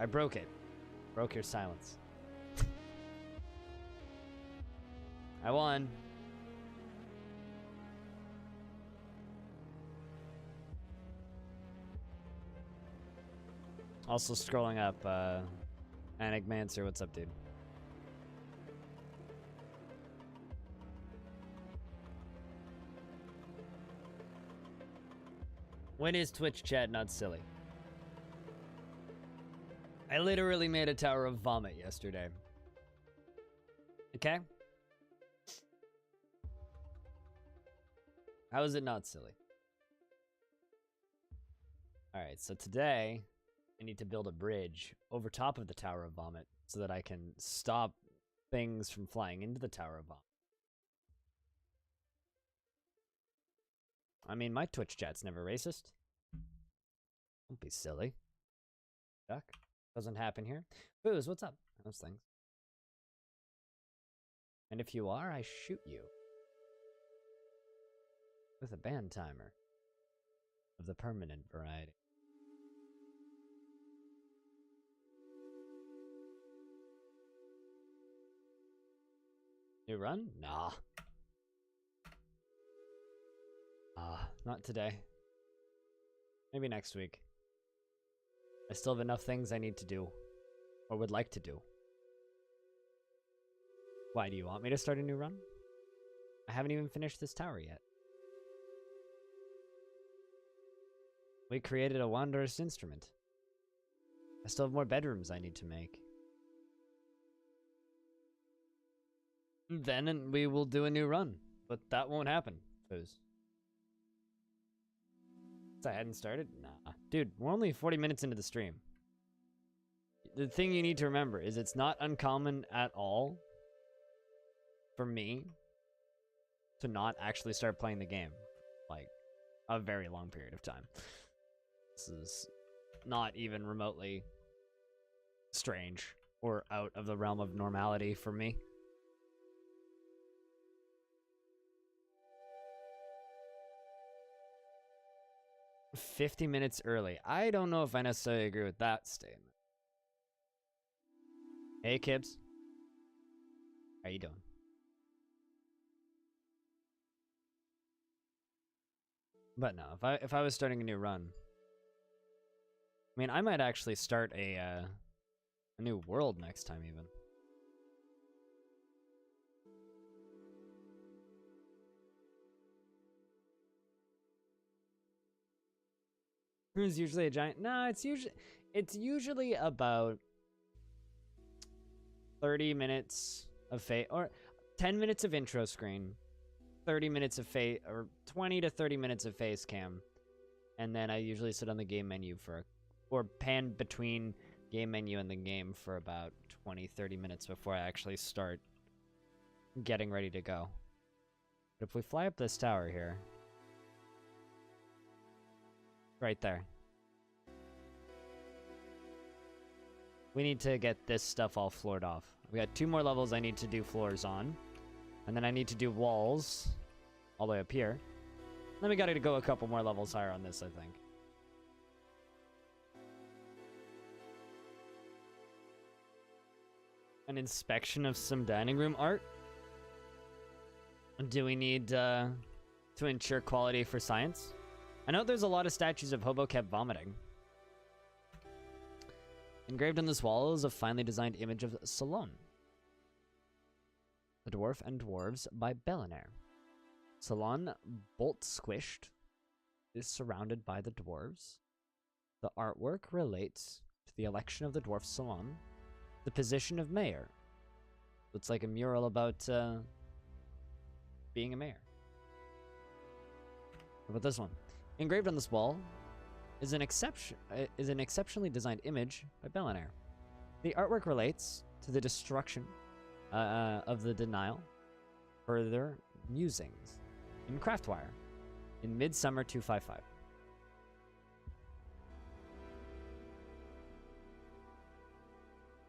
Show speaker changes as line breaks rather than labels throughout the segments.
I broke it. Broke your silence. I won. Also scrolling up, Anigmancer, what's up, dude? When is Twitch chat not silly? I literally made a tower of vomit yesterday. Okay? How is it not silly? Alright, so today, I need to build a bridge over top of the Tower of Vomit so that I can stop things from flying into the Tower of Vomit. I mean, my Twitch chat's never racist. Don't be silly. Duck. Doesn't happen here. Booze, what's up? Those things. And if you are, I shoot you. With a band timer. Of the permanent variety. New run? Nah. Not today. Maybe next week. I still have enough things I need to do. Or would like to do. Why, do you want me to start a new run? I haven't even finished this tower yet. We created a wondrous instrument. I still have more bedrooms I need to make. Then we will do a new run. But that won't happen, Fooz. I hadn't started? Nah. Dude, we're only 40 minutes into the stream. The thing you need to remember is it's not uncommon at all for me to not actually start playing the game. Like, a very long period of time. This is not even remotely strange or out of the realm of normality for me. "50 minutes early." I don't know if I necessarily agree with that statement. Hey, Kibbs. How you doing? But no, if I was starting a new run, I mean, I might actually start a new world next time, even. Who's usually a giant? No, it's usually about 30 minutes of face, or 10 minutes of intro screen, 30 minutes of face, or 20 to 30 minutes of face cam, and then I usually sit on the game menu or pan between game menu and the game for about 20-30 minutes before I actually start getting ready to go. But if we fly up this tower here, right there, we need to get this stuff all floored off. We got 2 more levels I need to do floors on. And then I need to do walls all the way up here. Then we gotta go a couple more levels higher on this, I think. An inspection of some dining room art? Do we need to ensure quality for science? I know there's a lot of statues of Hobo kept vomiting. Engraved on this wall is a finely designed image of Solon, the Dwarf and Dwarves by Bellinair. Solon, bolt squished, is surrounded by the dwarves. The artwork relates to the election of the dwarf Solon, the position of mayor. It's like a mural about being a mayor. What about this one? Engraved on this wall is an exceptionally designed image by Bellinair. The artwork relates to the destruction of the denial, further musings in Craftwire in Midsummer 255.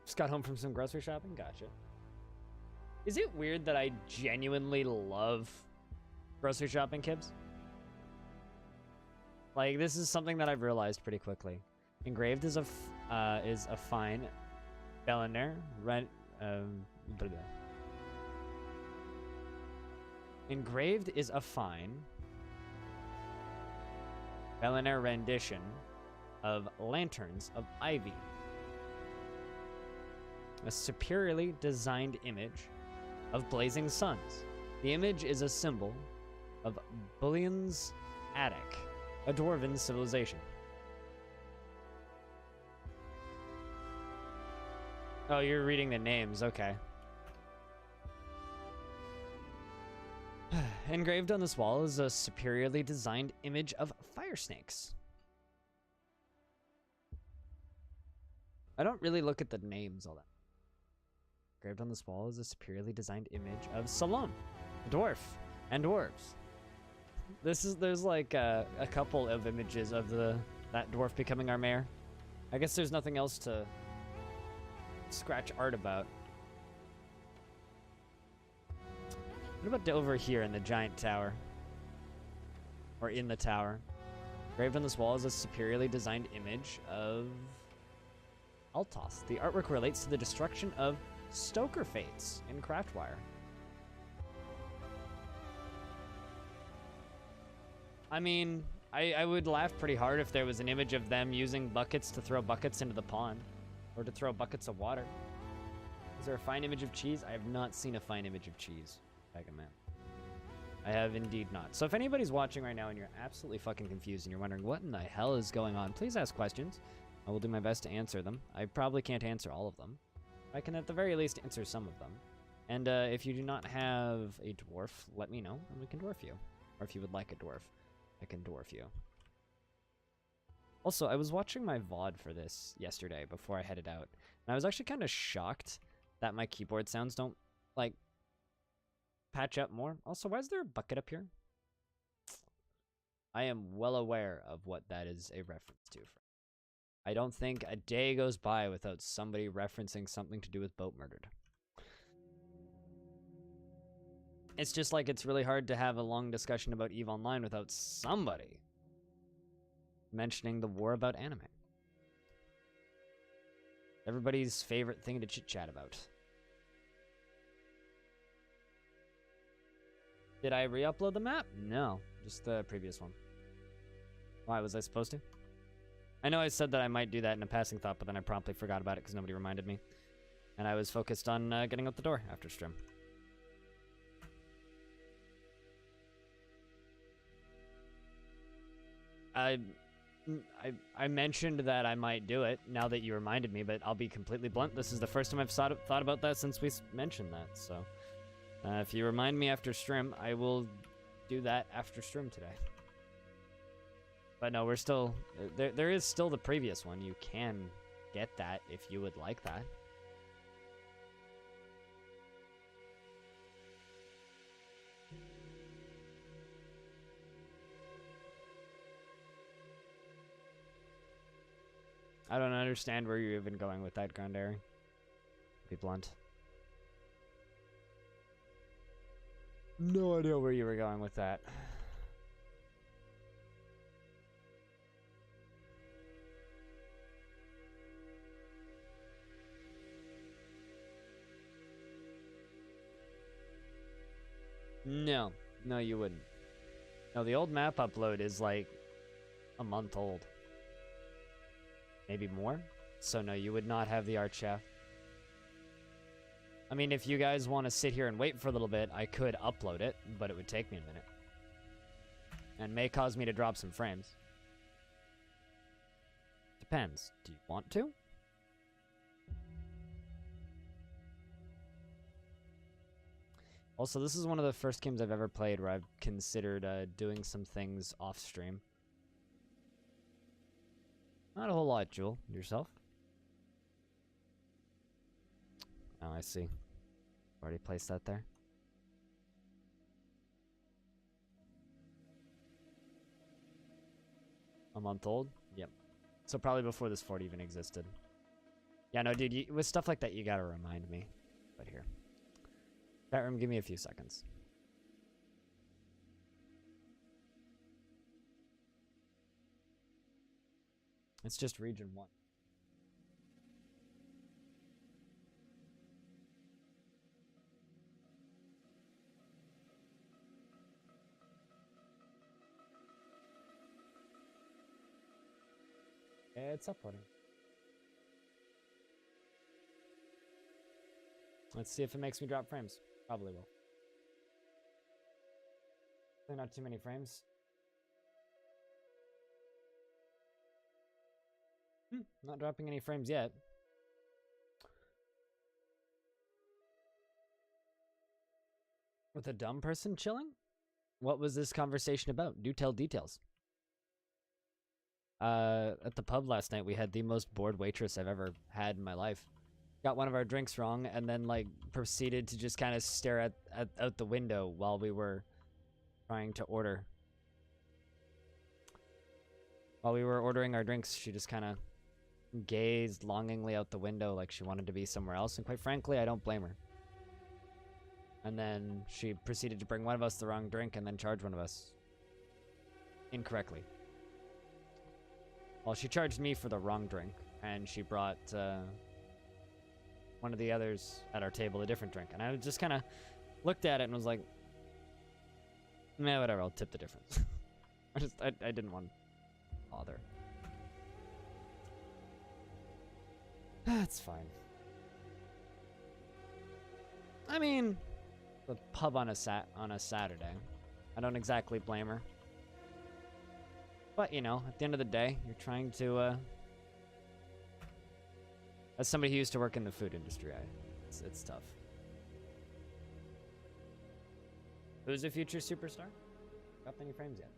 Just got home from some grocery shopping. Gotcha. Is it weird that I genuinely love grocery shopping, Kibbs? Like, this is something that I've realized pretty quickly. Engraved is is a fine. Belenair, blah, blah. Engraved is a fine Belenair rendition of Lanterns of Ivy. A superiorly designed image of blazing suns. The image is a symbol of Bullion's Attic, a dwarven civilization. Oh, you're reading the names, okay. Engraved on this wall is a superiorly designed image of fire snakes. I don't really look at the names all that. Engraved on this wall is a superiorly designed image of Salon, a dwarf, and dwarves. There's like a couple of images of that dwarf becoming our mayor. I guess there's nothing else to scratch art about. What about over here in the giant tower? Or in the tower? Engraved on this wall is a superiorly designed image of Altos. The artwork relates to the destruction of Stoker Fates in Craftwire. I mean, I would laugh pretty hard if there was an image of them using buckets to throw buckets into the pond. Or to throw buckets of water. Is there a fine image of cheese? I have not seen a fine image of cheese. Mega Man. I have indeed not. So if anybody's watching right now and you're absolutely fucking confused and you're wondering what in the hell is going on, please ask questions. I will do my best to answer them. I probably can't answer all of them. I can at the very least answer some of them. And if you do not have a dwarf, let me know and we can dwarf you. Or if you would like a dwarf, I can dwarf you. Also, I was watching my VOD for this yesterday before I headed out, and I was actually kind of shocked that my keyboard sounds don't, like, patch up more. Also, why is there a bucket up here? I am well aware of what that is a reference to. I don't think a day goes by without somebody referencing something to do with Boat Murdered. It's just like it's really hard to have a long discussion about EVE Online without somebody mentioning the war about anime. Everybody's favorite thing to chit-chat about. Did I re-upload the map? No, just the previous one. Why, was I supposed to? I know I said that I might do that in a passing thought, but then I promptly forgot about it because nobody reminded me. And I was focused on getting out the door after stream. I mentioned that I might do it now that you reminded me, but I'll be completely blunt. This is the first time I've thought about that since we mentioned that. So if you remind me after stream, I will do that after stream today. But no, we're still... There is still the previous one. You can get that if you would like that. I don't understand where you're even going with that, Grandary. Be blunt. No idea where you were going with that. No. No, you wouldn't. No, the old map upload is like a month old. Maybe more? So no, you would not have the art chef. I mean, if you guys want to sit here and wait for a little bit, I could upload it, but it would take me a minute. And may cause me to drop some frames. Depends. Do you want to? Also, this is one of the first games I've ever played where I've considered doing some things off stream. Not a whole lot, Jewel. Yourself? Oh, I see. Already placed that there. A month old? Yep. So probably before this fort even existed. Yeah, no, dude, with stuff like that, you gotta remind me. But here. Chat room, give me a few seconds. It's just region 1. It's uploading. Let's see if it makes me drop frames. Probably will. Not too many frames. Not dropping any frames yet. With a dumb person chilling? What was this conversation about? Do tell details. At the pub last night, we had the most bored waitress I've ever had in my life. Got one of our drinks wrong and then like proceeded to just kind of stare out the window while we were trying to order. While we were ordering our drinks, she just kind of gazed longingly out the window like she wanted to be somewhere else, and quite frankly, I don't blame her. And then she proceeded to bring one of us the wrong drink and then charge one of us incorrectly. Well, she charged me for the wrong drink, and she brought one of the others at our table a different drink. And I just kind of looked at it and was like, nah, whatever, I'll tip the difference. I didn't want to bother. That's fine. I mean, the pub on a Saturday. I don't exactly blame her. But, you know, at the end of the day, you're trying to, as somebody who used to work in the food industry, it's tough. Who's a future superstar? Got any frames yet?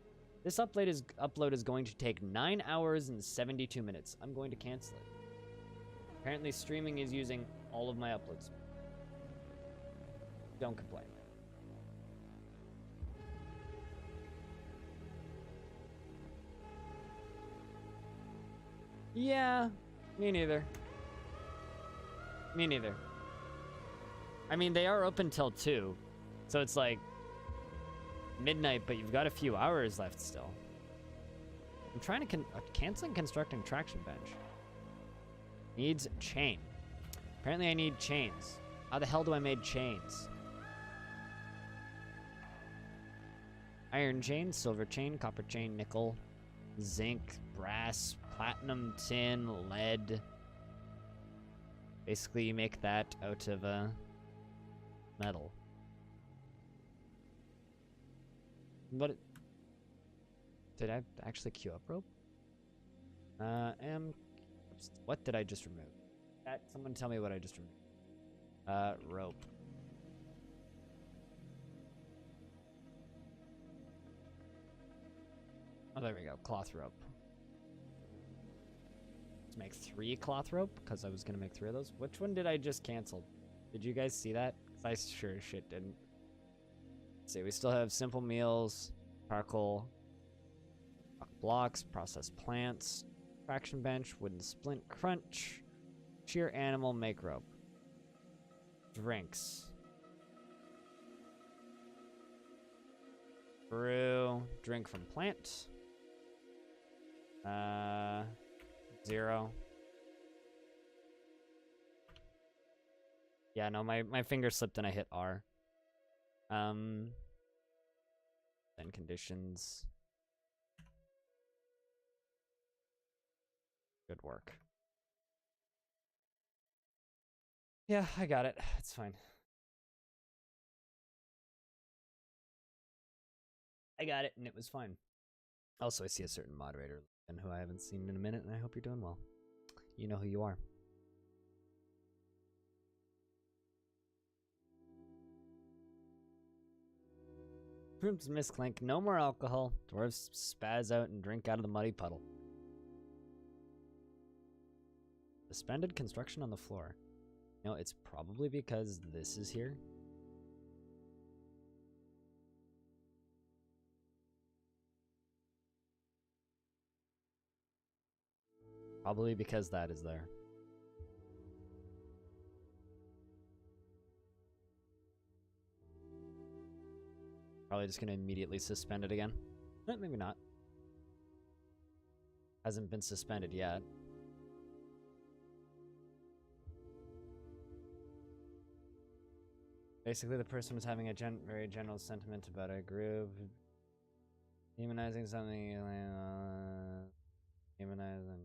This upload is going to take 9 hours and 72 minutes. I'm going to cancel it. Apparently streaming is using all of my uploads. Don't complain. Yeah, me neither. Me neither. I mean, they are open till 2, so it's like midnight, but you've got a few hours left still. I'm trying to canceling constructing traction bench. Needs chain. Apparently I need chains. How the hell do I make chains? Iron chain, silver chain, copper chain, nickel, zinc, brass, platinum, tin, lead. Basically, you make that out of metal. Did I actually queue up rope? What did I just remove? Someone tell me what I just removed. Rope. Oh, there we go. Cloth rope. Let's make 3 cloth rope, because I was going to make 3 of those. Which one did I just cancel? Did you guys see that? Because I sure as shit didn't. Let's see, we still have simple meals, charcoal, blocks, processed plants, traction bench, wooden splint crunch, shear animal, make rope. Drinks. Brew, drink from plant. 0. Yeah, no, my finger slipped and I hit R. Then conditions. Good work. Yeah, I got it. It's fine. I got it, and it was fine. Also, I see a certain moderator and who I haven't seen in a minute, and I hope you're doing well. You know who you are. Oops, Miss Clink. No more alcohol. Dwarves spaz out and drink out of the muddy puddle. Suspended construction on the floor. You know, it's probably because this is here. Probably because that is there. Probably just gonna immediately suspend it again. Maybe not. Hasn't been suspended yet. Basically, the person was having a very general sentiment about a group. Demonizing something. Demonizing.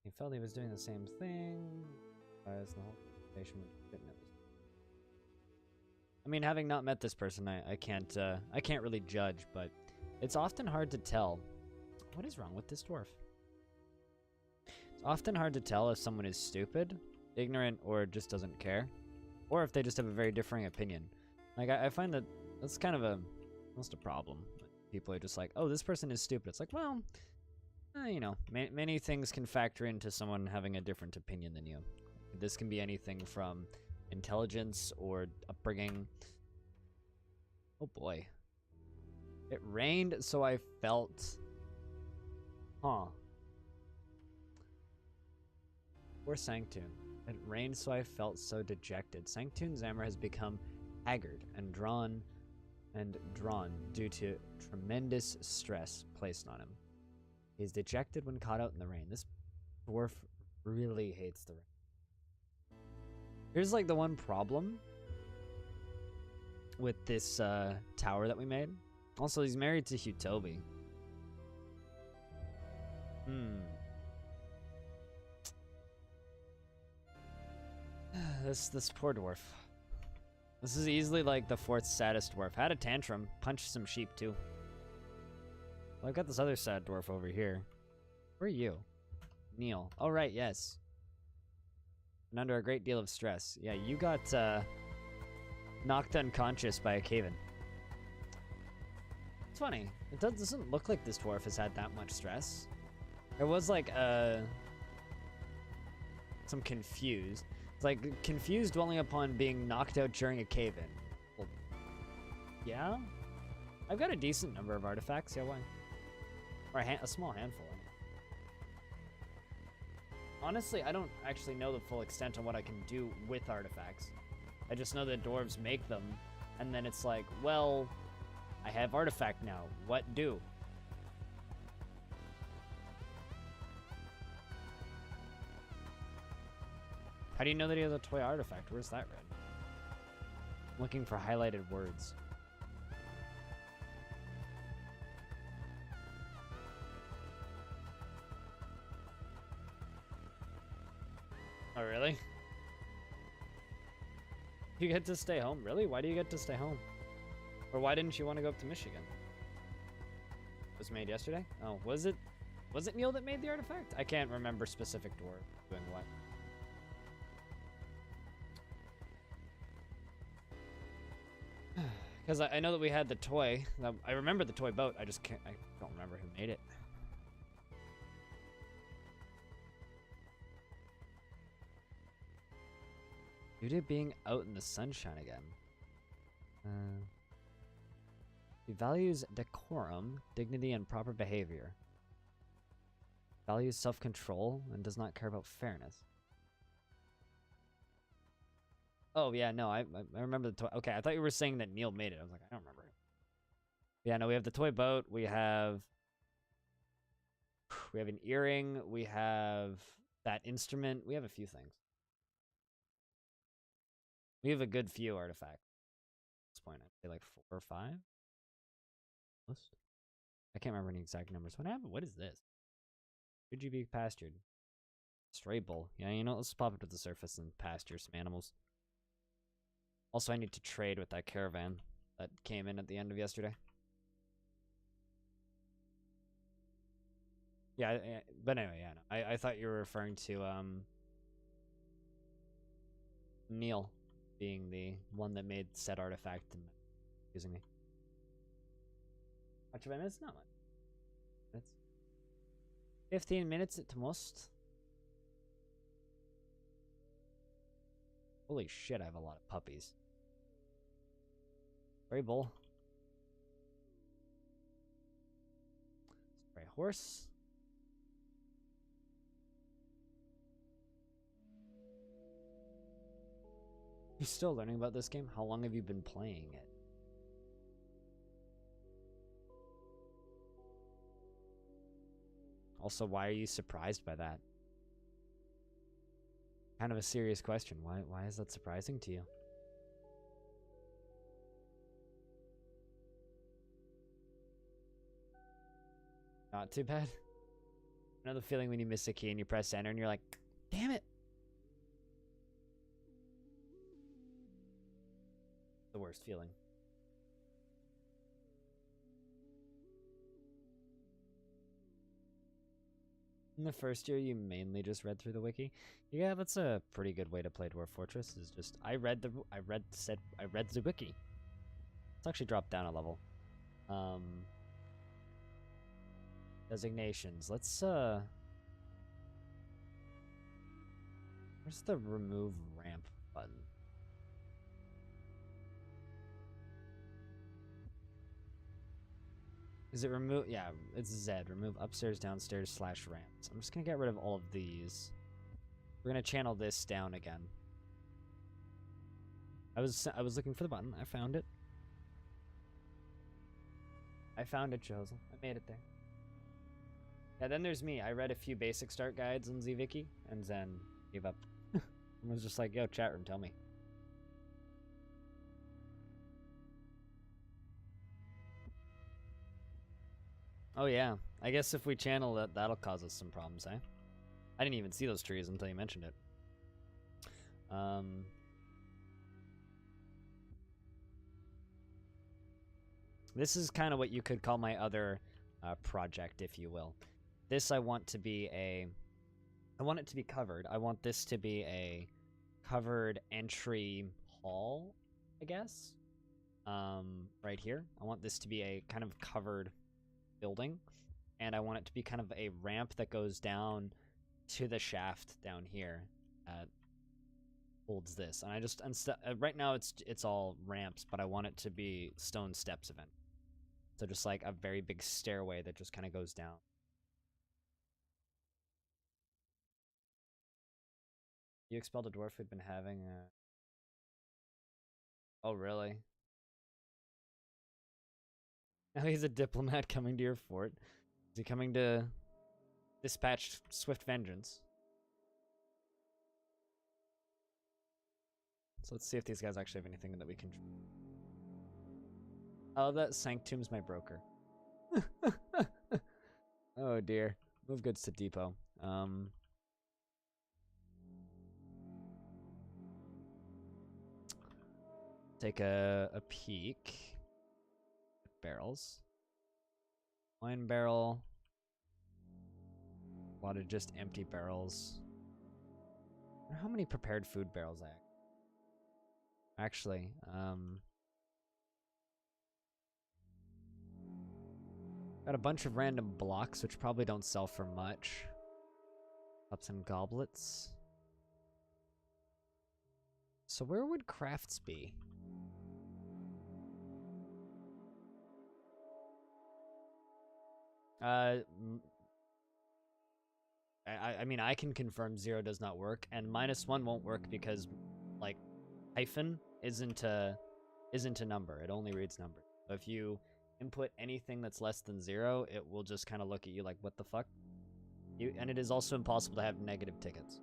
He felt he was doing the same thing as the whole conversation with fitness. I mean, having not met this person, I can't really judge, but it's often hard to tell. What is wrong with this dwarf? It's often hard to tell if someone is stupid, ignorant, or just doesn't care, or if they just have a very differing opinion. Like, I find that that's kind of almost a problem. People are just like, oh, this person is stupid. It's like, well, you know, many things can factor into someone having a different opinion than you. This can be anything from intelligence or upbringing. Oh boy. It rained, so I felt... Huh. Poor Sanctune. It rained, so I felt so dejected. Sanctune's Zammer has become haggard and drawn due to tremendous stress placed on him. He is dejected when caught out in the rain. This dwarf really hates the rain. Here's like the one problem with this tower that we made. Also, he's married to Hutobi. This poor dwarf. This is easily like the 4th saddest dwarf. Had a tantrum, punched some sheep too. Well, I've got this other sad dwarf over here. Where are you? Neil. Oh, right, yes. And under a great deal of stress. Yeah, you got knocked unconscious by a cave-in. It's funny. It doesn't look like this dwarf has had that much stress. There was like some confused. It's like confused dwelling upon being knocked out during a cave-in. Well, yeah? I've got a decent number of artifacts. Yeah, why? Or a small handful. Honestly, I don't actually know the full extent on what I can do with artifacts. I just know that dwarves make them, and then it's like, well, I have artifact now. What do? How do you know that he has a toy artifact? Where's that read? I'm looking for highlighted words. Oh, really? You get to stay home? Really? Why do you get to stay home? Or why didn't you want to go up to Michigan? It was made yesterday? Oh, was it Neil that made the artifact? I can't remember specific dwarf doing what. Because I know that we had the toy. I remember the toy boat. I don't remember who made it. Due to being out in the sunshine again. He values decorum, dignity, and proper behavior. Values self-control and does not care about fairness. Oh, yeah, no, I remember the toy. Okay, I thought you were saying that Neil made it. I was like, I don't remember. Yeah, no, we have the toy boat. We have an earring. We have that instrument. We have a few things. We have a good few artifacts. At this point, I'd say like 4 or 5. Most. I can't remember any exact numbers. What happened? What is this? Could you be pastured? Stray bull. Yeah, you know, let's pop it to the surface and pasture some animals. Also, I need to trade with that caravan that came in at the end of yesterday. Yeah, but anyway, yeah, no, I thought you were referring to Neil being the one that made said artifact and using me. Much of I missed? Not much. It's 15 minutes at most. Holy shit, I have a lot of puppies. Spray bull. Spray horse. You're still learning about this game? How long have you been playing it? Also, why are you surprised by that? Kind of a serious question. Why is that surprising to you? Not too bad. You know the feeling when you miss a key and you press enter and you're like, damn it. The worst feeling. In the first year, you mainly just read through the wiki. Yeah, that's a pretty good way to play Dwarf Fortress. Is just I read the wiki. Let's actually drop down a level. Designations. Let's where's the remove ramp button? Is it remove? Yeah, it's Z. Remove upstairs, downstairs, / ramps. I'm just gonna get rid of all of these. We're gonna channel this down again. I was looking for the button. I found it. I found it, Josel. I made it there. Yeah, then there's me. I read a few basic start guides on ZWiki and then gave up. I was just like, yo, chat room, tell me. Oh yeah, I guess if we channel that, that'll cause us some problems, eh? I didn't even see those trees until you mentioned it. This is kind of what you could call my other project, if you will. This I want to be I want it to be covered. I want this to be a covered entry hall, I guess. Right here. I want this to be a kind of covered building, and I want it to be kind of a ramp that goes down to the shaft down here that holds this. And I just right now it's all ramps, but I want it to be stone steps event. So just like a very big stairway that just kind of goes down. You expelled a dwarf who'd been having a... Oh, really? Now he's a diplomat coming to your fort. Is he coming to dispatch swift vengeance? So let's see if these guys actually have anything that we can... Oh, that Sanctum's my broker. Oh dear. Move goods to depot. Take a peek. Barrels. Wine barrel. A lot of just empty barrels. I wonder how many prepared food barrels I have. Actually, got a bunch of random blocks, which probably don't sell for much. Cups and goblets. So where would crafts be? I mean, I can confirm 0 does not work, and -1 won't work because, like, hyphen isn't a number. It only reads number. So if you input anything that's less than 0, it will just kind of look at you like, what the fuck? And it is also impossible to have negative tickets.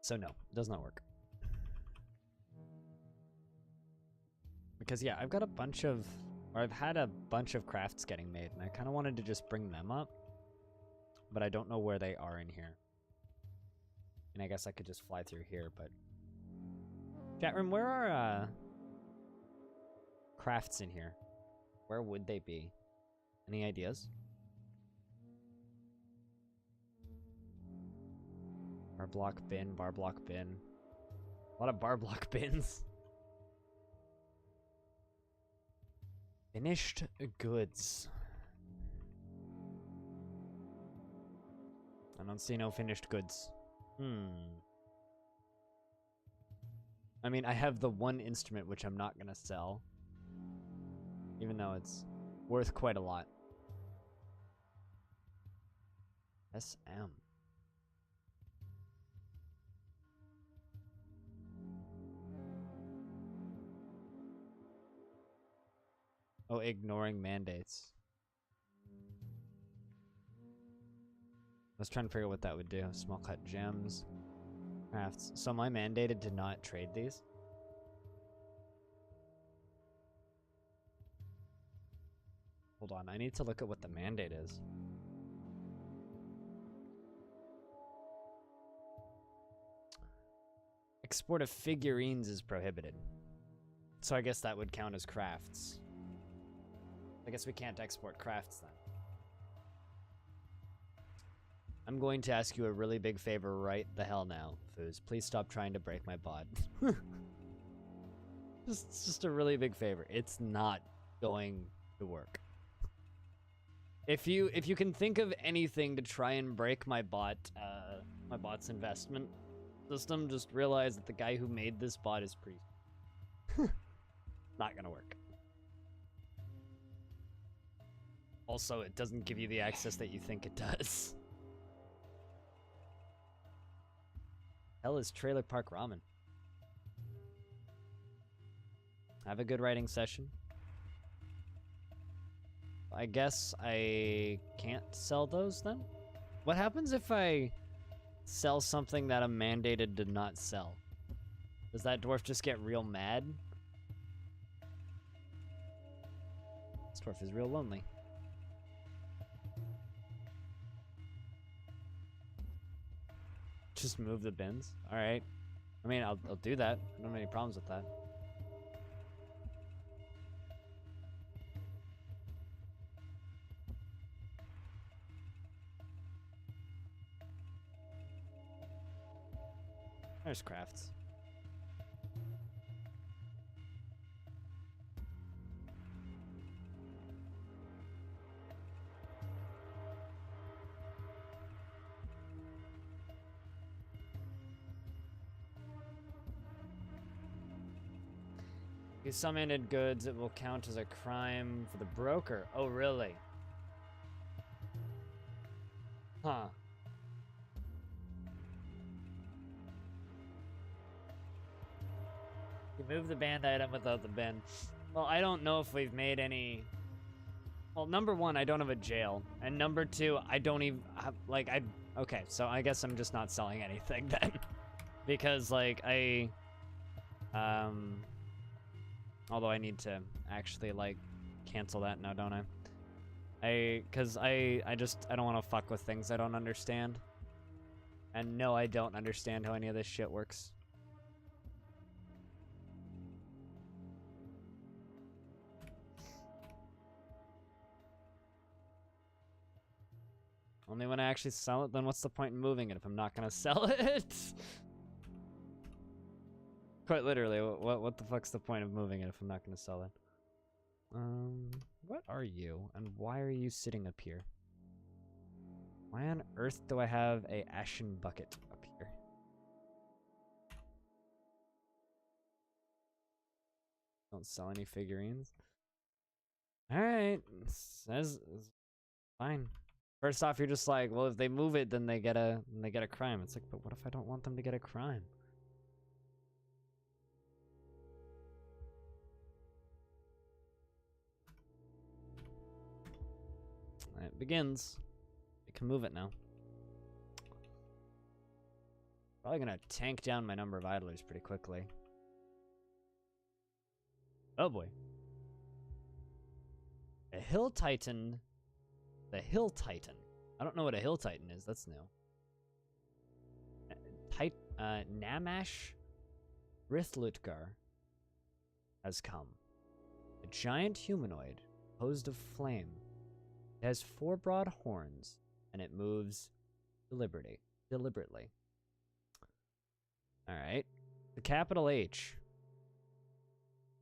So no, it does not work. Because yeah, I've got a bunch of, or I've had a bunch of crafts getting made, and I kind of wanted to just bring them up, but I don't know where they are in here. And I guess I could just fly through here, but... Chat room, where are, crafts in here? Where would they be? Any ideas? Bar block bin, bar block bin. A lot of bar block bins. Finished goods. I don't see no finished goods. I mean, I have the one instrument which I'm not gonna sell. Even though it's worth quite a lot. SM. Oh, ignoring mandates. I was trying to figure out what that would do. Small cut gems. Crafts. So am I mandated to not trade these? Hold on, I need to look at what the mandate is. Export of figurines is prohibited. So I guess that would count as crafts. I guess we can't export crafts then. I'm going to ask you a really big favor right the hell now, Foos. Please stop trying to break my bod. just a really big favor. It's not going to work. If you can think of anything to try and break my bot's investment system, just realize that the guy who made this bot is pretty not gonna work. Also, it doesn't give you the access that you think it does. Hell is Trailer Park Ramen. Have a good writing session. I guess I can't sell those then? What happens if I sell something that I'm mandated to not sell? Does that dwarf just get real mad? This dwarf is real lonely. Just move the bins? Alright. I mean, I'll do that. I don't have any problems with that. There's crafts. If you summoned goods, it will count as a crime for the broker. Oh, really? Huh. You move the banned item without the bin. Well, I don't know if we've made any... Well, number one, I don't have a jail. And number two, I don't even have, like, okay, so I guess I'm just not selling anything then. Because, like, although I need to actually, like, cancel that now, don't I? Because I don't want to fuck with things I don't understand. And no, I don't understand how any of this shit works. Only when I actually sell it, then what's the point in moving it if I'm not gonna sell it? Quite literally, what the fuck's the point of moving it if I'm not gonna sell it? What are you, and why are you sitting up here? Why on earth do I have a ashen bucket up here? Don't sell any figurines. Alright, says fine. First off, you're just like, well, if they move it, then they get a crime. It's like, but what if I don't want them to get a crime? It begins. I can move it now. Probably gonna tank down my number of idlers pretty quickly. Oh boy. A Hill Titan. The Hill Titan. I don't know what a Hill Titan is. That's new. Namash Rithlutkar has come. A giant humanoid composed of flame. It has 4 broad horns, and it moves deliberately. Alright. The capital H.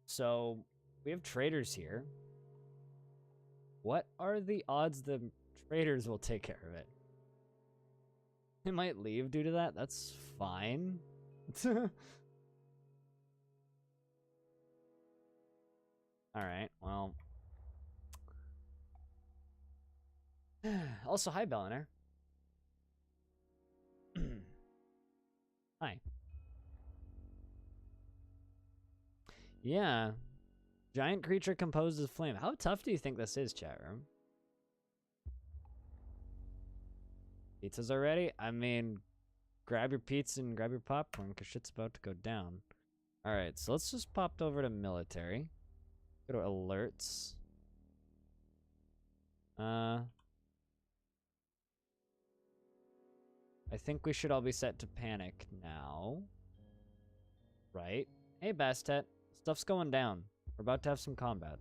So, we have traders here. What are the odds the traders will take care of it? They might leave due to that. That's fine. Alright, well. Also, hi, Belliner. Hi. Yeah. Giant creature composed of flame. How tough do you think this is, chat room? Pizzas already? I mean, grab your pizza and grab your popcorn because shit's about to go down. Alright, so let's just pop over to military. Go to alerts. I think we should all be set to panic now. Right? Hey, Bastet. Stuff's going down. We're about to have some combat.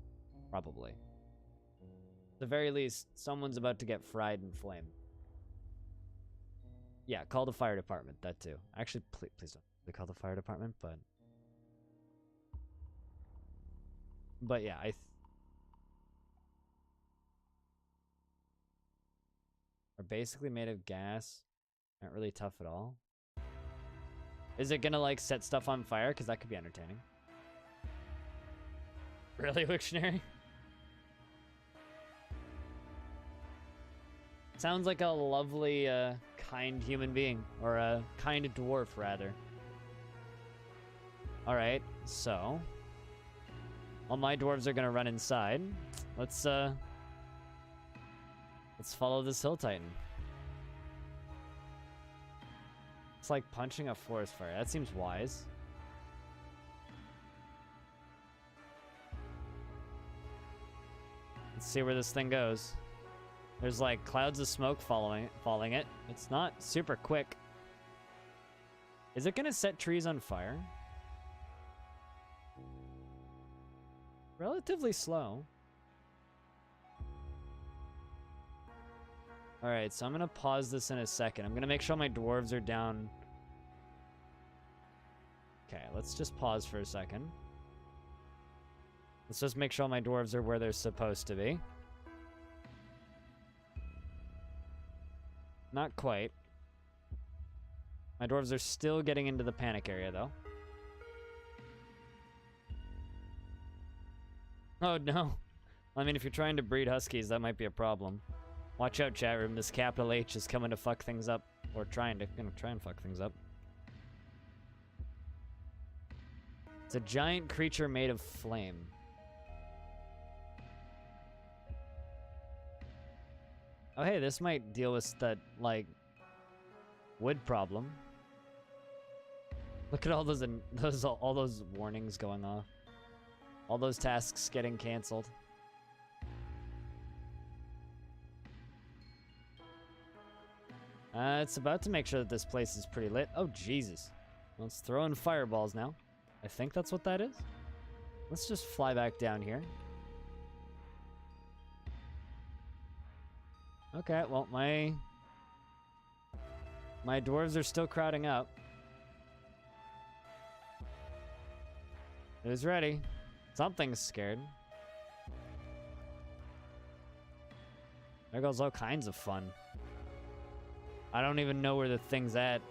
Probably. At the very least, someone's about to get fried in flame. Yeah, call the fire department. That too. Actually, please don't really call the fire department, but... But yeah, are basically made of gas. Not really tough at all. Is it gonna, like, set stuff on fire? Because that could be entertaining. Really, Wiktionary? Sounds like a lovely, kind human being. Or a kind dwarf, rather. Alright, so... all my dwarves are gonna run inside. Let's follow this hill titan. It's like punching a forest fire. That seems wise. Let's see where this thing goes. There's like clouds of smoke falling it. It's not super quick. Is it gonna set trees on fire? Relatively slow. Alright, so I'm gonna pause this in a second. I'm gonna make sure my dwarves are down. Okay, let's just pause for a second. Let's just make sure my dwarves are where they're supposed to be. Not quite. My dwarves are still getting into the panic area, though. Oh, no. I mean, if you're trying to breed huskies, that might be a problem. Watch out, chat room. This capital H is coming to fuck things up. Or try and fuck things up. It's a giant creature made of flame. Oh, hey, this might deal with that, like, wood problem. Look at all all those warnings going off. All those tasks getting canceled. It's about to make sure that this place is pretty lit. Oh, Jesus. Let's throw in fireballs now. I think that's what that is. Let's just fly back down here. Okay, well, my dwarves are still crowding up. Who's ready? Something's scared. There goes all kinds of fun. I don't even know where the thing's at.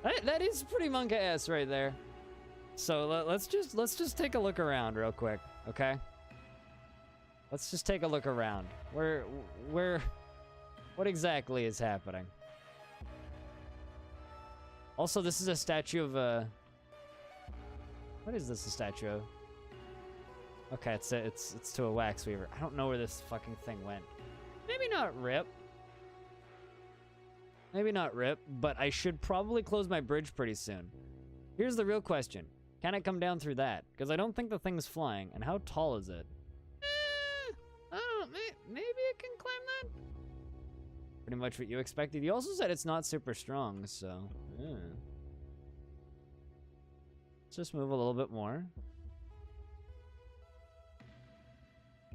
That is pretty monka-ass right there. So let's just take a look around real quick, okay? Let's just take a look around. What exactly is happening? Also, this is a statue of a... What is this a statue of? Okay, it's to a wax weaver. I don't know where this fucking thing went. Maybe not rip. Maybe not rip, but I should probably close my bridge pretty soon. Here's the real question. Can I come down through that? Because I don't think the thing's flying. And how tall is it? I don't know. Maybe it can climb that? Pretty much what you expected. You also said it's not super strong, so... Yeah. Let's just move a little bit more.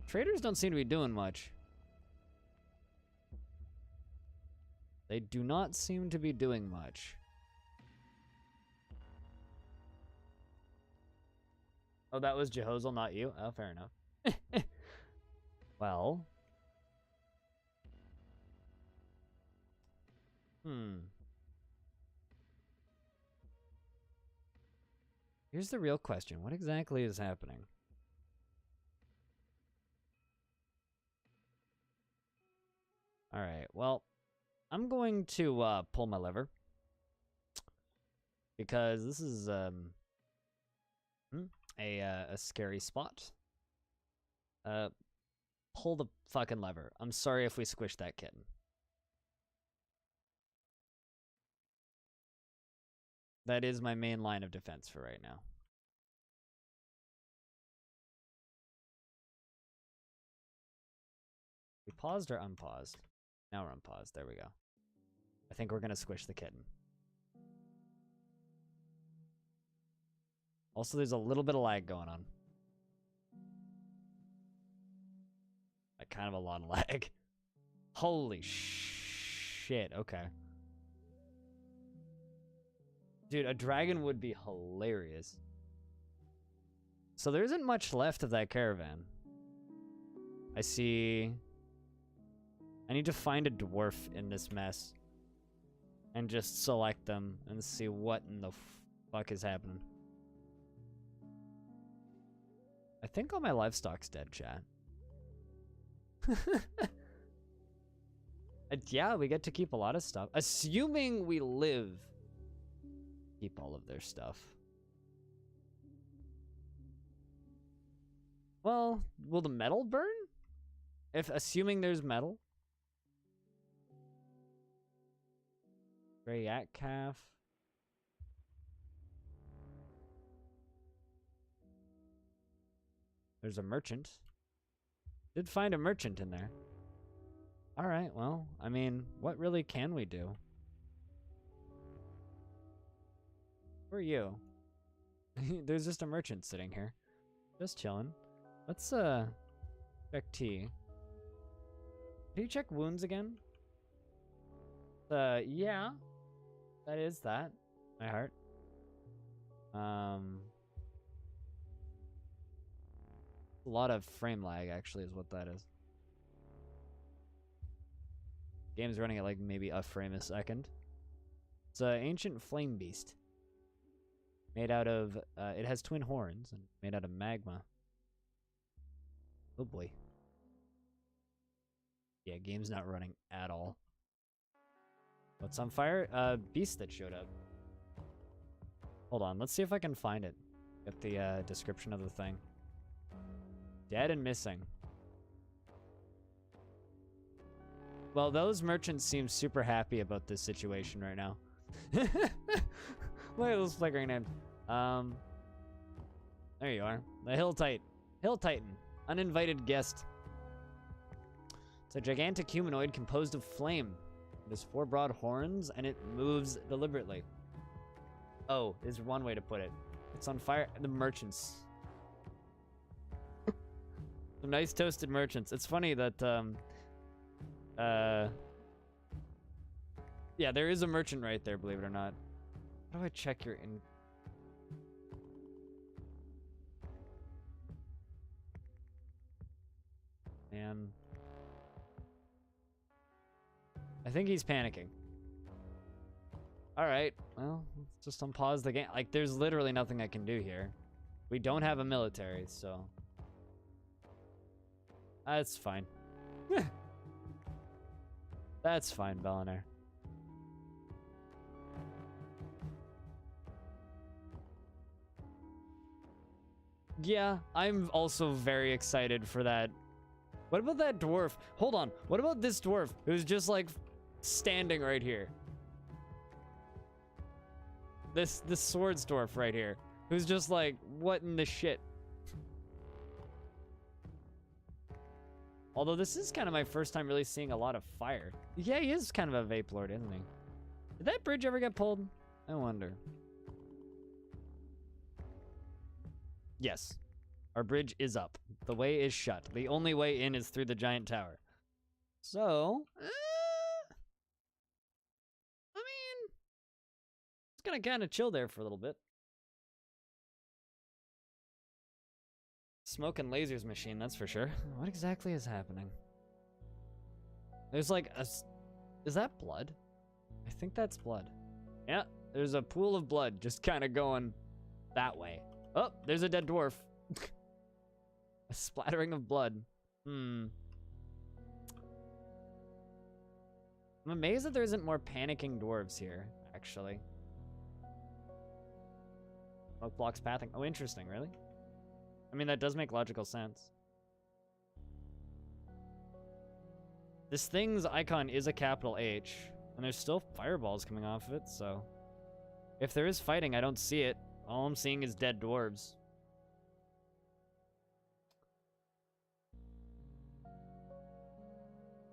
Traders don't seem to be doing much. They do not seem to be doing much. Oh, that was Jehozel, not you? Oh, fair enough. Well. Here's the real question. What exactly is happening? Alright, well, I'm going to pull my lever. Because this is a scary spot. Pull the fucking lever. I'm sorry if we squished that kitten. That is my main line of defense for right now. paused or unpaused? Now we're unpaused. There we go. I think we're gonna squish the kitten. Also, there's a little bit of lag going on. Like, kind of a lot of lag. Holy shit, okay. Dude, a dragon would be hilarious. So there isn't much left of that caravan. I see... I need to find a dwarf in this mess. And just select them and see what in the fuck is happening. I think all my livestock's dead, chat. Yeah, we get to keep a lot of stuff. Assuming we live. Keep all of their stuff. Well, will the metal burn? Assuming there's metal? Gray yak calf. There's a merchant. Did find a merchant in there. Alright, well, I mean, what really can we do? Who are you? There's just a merchant sitting here. Just chilling. Let's, check tea. Can you check wounds again? Yeah. That is that. My heart. A lot of frame lag, actually, is what that is. Game's running at, like, maybe a frame a second. It's an ancient flame beast. Made out of, it has twin horns, and made out of magma. Oh boy. Yeah, game's not running at all. What's on fire? Beast that showed up. Hold on, let's see if I can find it. Get the description of the thing. Dead and missing. Well, those merchants seem super happy about this situation right now. Look at those flickering names. There you are. The Hill Titan. Uninvited guest. It's a gigantic humanoid composed of flame. It has 4 broad horns, and it moves deliberately. Oh, is one way to put it. It's on fire. The merchants. Some nice toasted merchants. It's funny that, yeah, there is a merchant right there, believe it or not. How do I check your in... Man. I think he's panicking. Alright, well, let's just unpause the game. Like, there's literally nothing I can do here. We don't have a military, so... That's fine. That's fine, Bellinair. Yeah, I'm also very excited for that. What about that dwarf? Hold on. What about this dwarf who's just like standing right here? This swords dwarf right here, who's just like, what in the shit? Although this is kind of my first time really seeing a lot of fire. Yeah, he is kind of a vape lord, isn't he? Did that bridge ever get pulled? I wonder. Yes. Our bridge is up. The way is shut. The only way in is through the giant tower. So, I mean, it's gonna kind of chill there for a little bit. Smoke and lasers machine, that's for sure. What exactly is happening? There's like a... Is that blood? I think that's blood. Yeah, there's a pool of blood just kind of going that way. Oh, there's a dead dwarf. A splattering of blood. I'm amazed that there isn't more panicking dwarves here, actually. Smoke blocks pathing. Oh, interesting, really? I mean, that does make logical sense. This thing's icon is a capital H, and there's still fireballs coming off of it, so... If there is fighting, I don't see it. All I'm seeing is dead dwarves.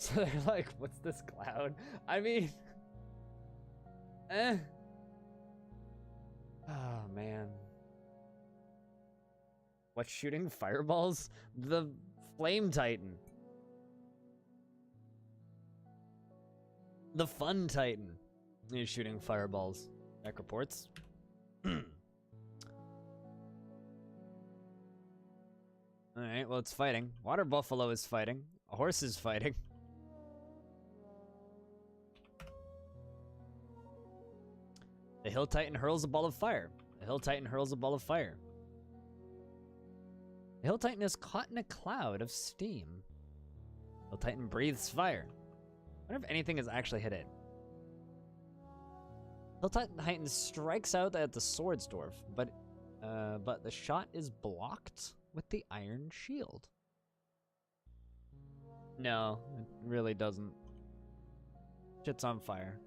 So they're like, what's this cloud? I mean, eh. Oh, man. What's shooting fireballs? The Flame Titan. The Fun Titan is shooting fireballs. Back reports. Alright, well, it's fighting. Water Buffalo is fighting. A horse is fighting. The Hill Titan hurls a ball of fire. The Hill Titan hurls a ball of fire. The Hill Titan is caught in a cloud of steam. Hill Titan breathes fire. I wonder if anything has actually hit it. Hill Titan strikes out at the Swords Dwarf, but the shot is blocked with the Iron Shield. No, it really doesn't. Shit's on fire.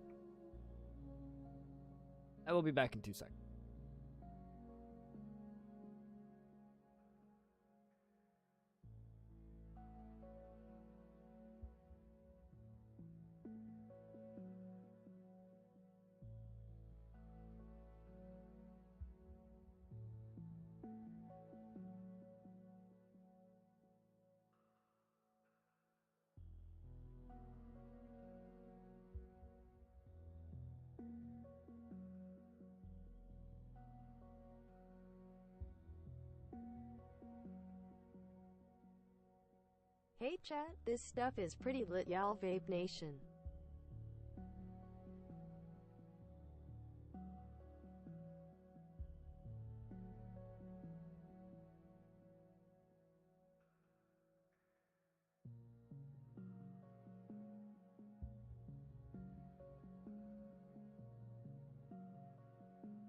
I will be back in 2 seconds.
Hey chat, this stuff is pretty lit, y'all. Vape Nation.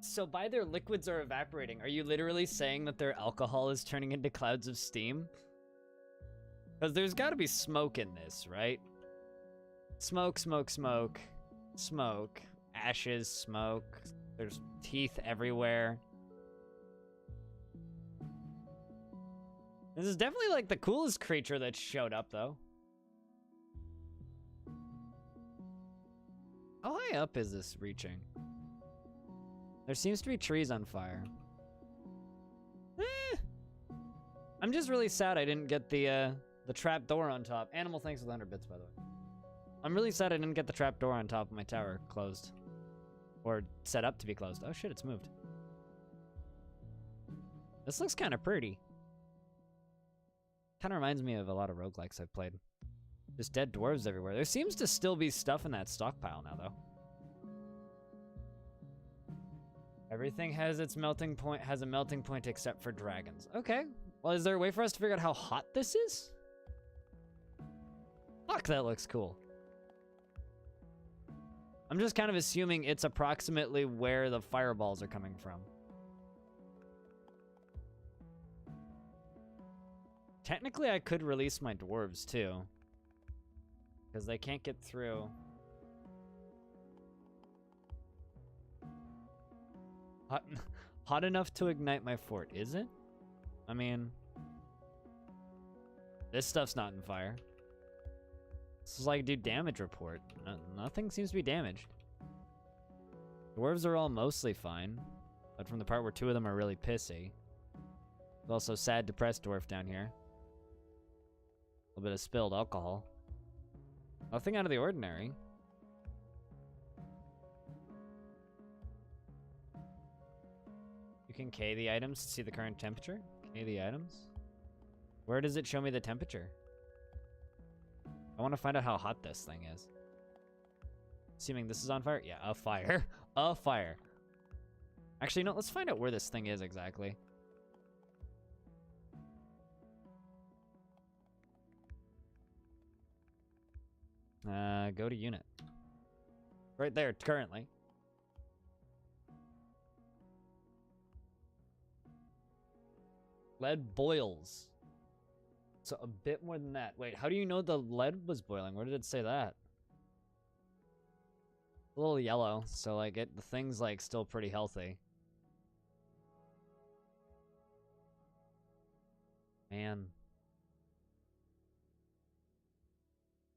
So by their liquids are evaporating, are you literally saying that their alcohol is turning into clouds of steam? Because there's got to be smoke in this, right? Smoke, smoke, smoke. Smoke. Ashes, smoke. There's teeth everywhere. This is definitely like the coolest creature that showed up, though. How high up is this reaching? There seems to be trees on fire. I'm just really sad I didn't get the trap door on top. Animal, thanks for the 100 bits, by the way. I'm really sad I didn't get the trap door on top of my tower closed. Or set up to be closed. Oh shit, it's moved. This looks kind of pretty. Kind of reminds me of a lot of roguelikes I've played. Just dead dwarves everywhere. There seems to still be stuff in that stockpile now, though. Everything has its melting point, has a melting point except for dragons. Okay. Well, is there a way for us to figure out how hot this is? Fuck, that looks cool. I'm just kind of assuming it's approximately where the fireballs are coming from. Technically, I could release my dwarves, too. Because they can't get through. Hot enough to ignite my fort, is it? I mean, this stuff's not in fire. This is like, do damage report. Nothing seems to be damaged. Dwarves are all mostly fine, but from the part where 2 of them are really pissy. There's also sad, depressed dwarf down here. A little bit of spilled alcohol. Nothing out of the ordinary. You can K the items to see the current temperature. K the items. Where does it show me the temperature? I want to find out how hot this thing is. Assuming this is on fire? Yeah, a fire. A fire. Actually, no, let's find out where this thing is exactly. Go to unit. Right there, currently. Lead boils. So a bit more than that. Wait, how do you know the lead was boiling? Where did it say that? A little yellow, so like the thing's like still pretty healthy. Man.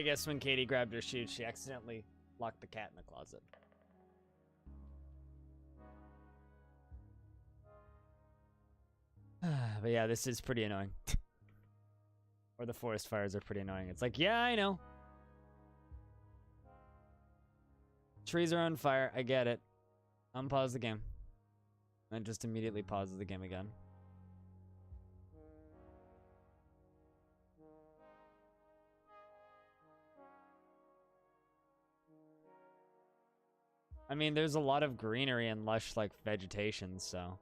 I guess when Katie grabbed her shoes, she accidentally locked the cat in the closet. But yeah, this is pretty annoying. Or the forest fires are pretty annoying. It's like, yeah, I know. Trees are on fire. I get it. Unpause the game. And just immediately pauses the game again. I mean, there's a lot of greenery and lush, like, vegetation, so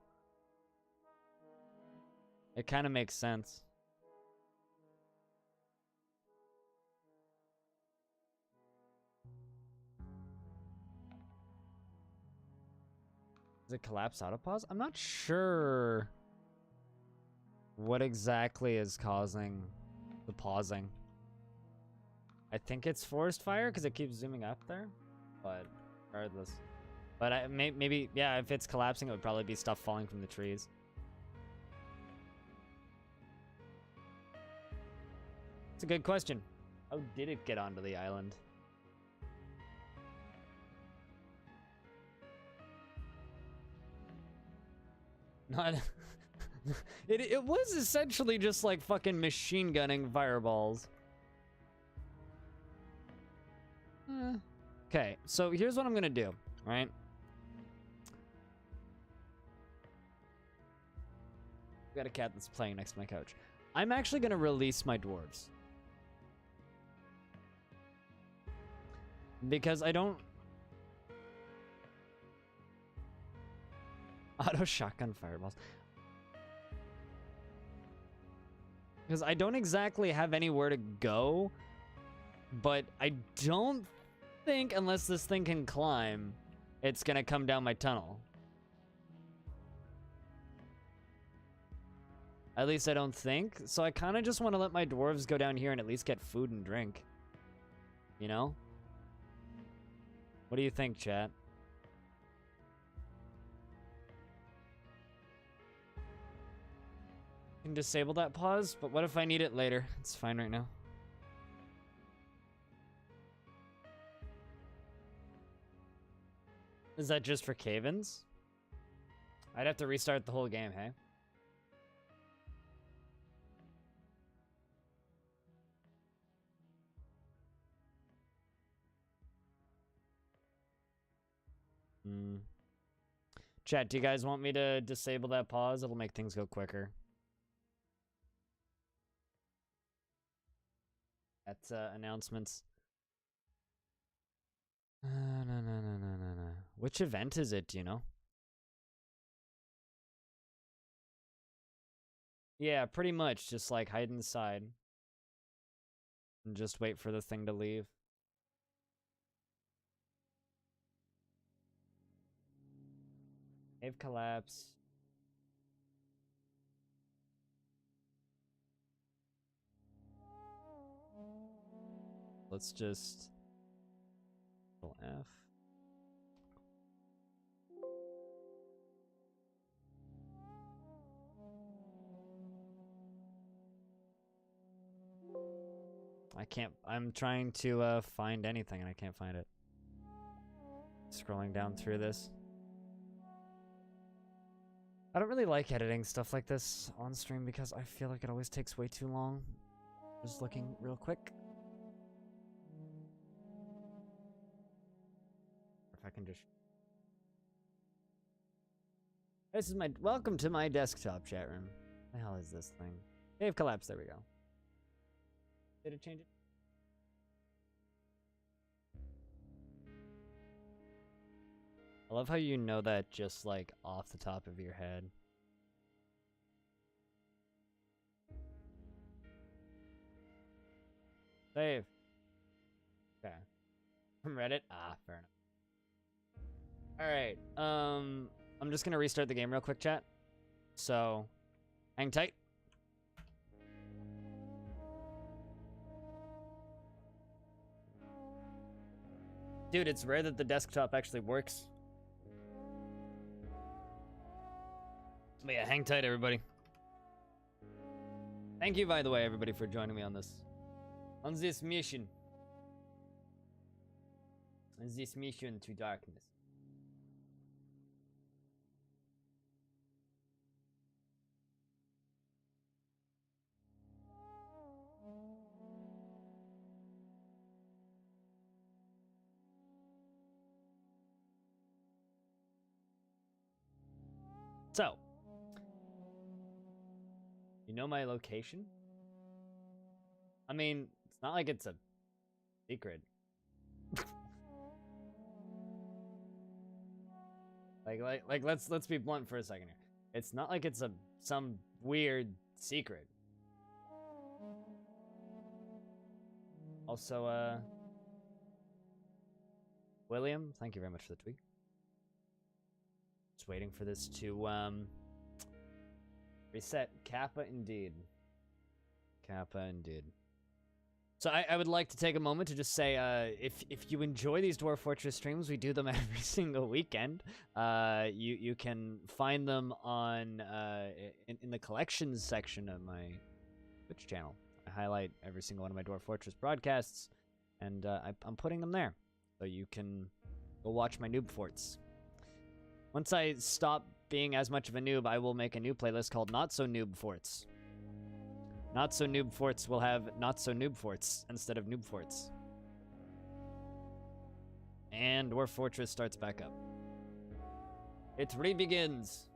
it kind of makes sense. Does it collapse out of pause? I'm not sure what exactly is causing the pausing. I think it's forest fire because it keeps zooming up there, but regardless. But maybe, yeah, if it's collapsing, it would probably be stuff falling from the trees. It's a good question. How did it get onto the island? Not... it was essentially just like fucking machine gunning fireballs. Okay, so here's what I'm gonna do, right? Got a cat that's playing next to my couch. I'm actually gonna release my dwarves. Because I don't... Auto shotgun fireballs. Because I don't exactly have anywhere to go, but I don't think, unless this thing can climb, it's gonna come down my tunnel. At least I don't think. So I kind of just want to let my dwarves go down here and at least get food and drink. You know? What do you think, chat? Can disable that pause, but what if I need it later? It's fine right now. Is that just for cave-ins? I'd have to restart the whole game, hey? Chat, do you guys want me to disable that pause? It'll make things go quicker. That's announcements. No. Which event is it, do you know? Yeah, pretty much. Just like hide inside. And just wait for the thing to leave. Cave collapse. Let's just... F. I can't... I'm trying to find anything and I can't find it. Scrolling down through this. I don't really like editing stuff like this on stream because I feel like it always takes way too long. Just looking real quick. If I can just... This is my... Welcome to my desktop chat room. What the hell is this thing? They've collapsed. There we go. Did it change it? I love how you know that just like off the top of your head. Save. Okay. From Reddit? Ah, fair enough. Alright, I'm just gonna restart the game real quick, chat. So, hang tight. Dude, it's rare that the desktop actually works. But yeah, hang tight, everybody. Thank you, by the way, everybody, for joining me on this mission. this mission to darkness. So, you know my location? I mean, it's not like it's a secret. like let's be blunt for a second here. It's not like it's some weird secret. Also, William, thank you very much for the tweet. Just waiting for this to reset. Kappa indeed. Kappa indeed. So I would like to take a moment to just say, if you enjoy these Dwarf Fortress streams, we do them every single weekend. You can find them on in the collections section of my Twitch channel. I highlight every single one of my Dwarf Fortress broadcasts, and I'm putting them there, so you can go watch my noob forts. Once I stop being as much of a noob, I will make a new playlist called Not So Noob Forts. Not So Noob Forts will have Not So Noob Forts instead of Noob Forts. And Dwarf Fortress starts back up. It re-begins.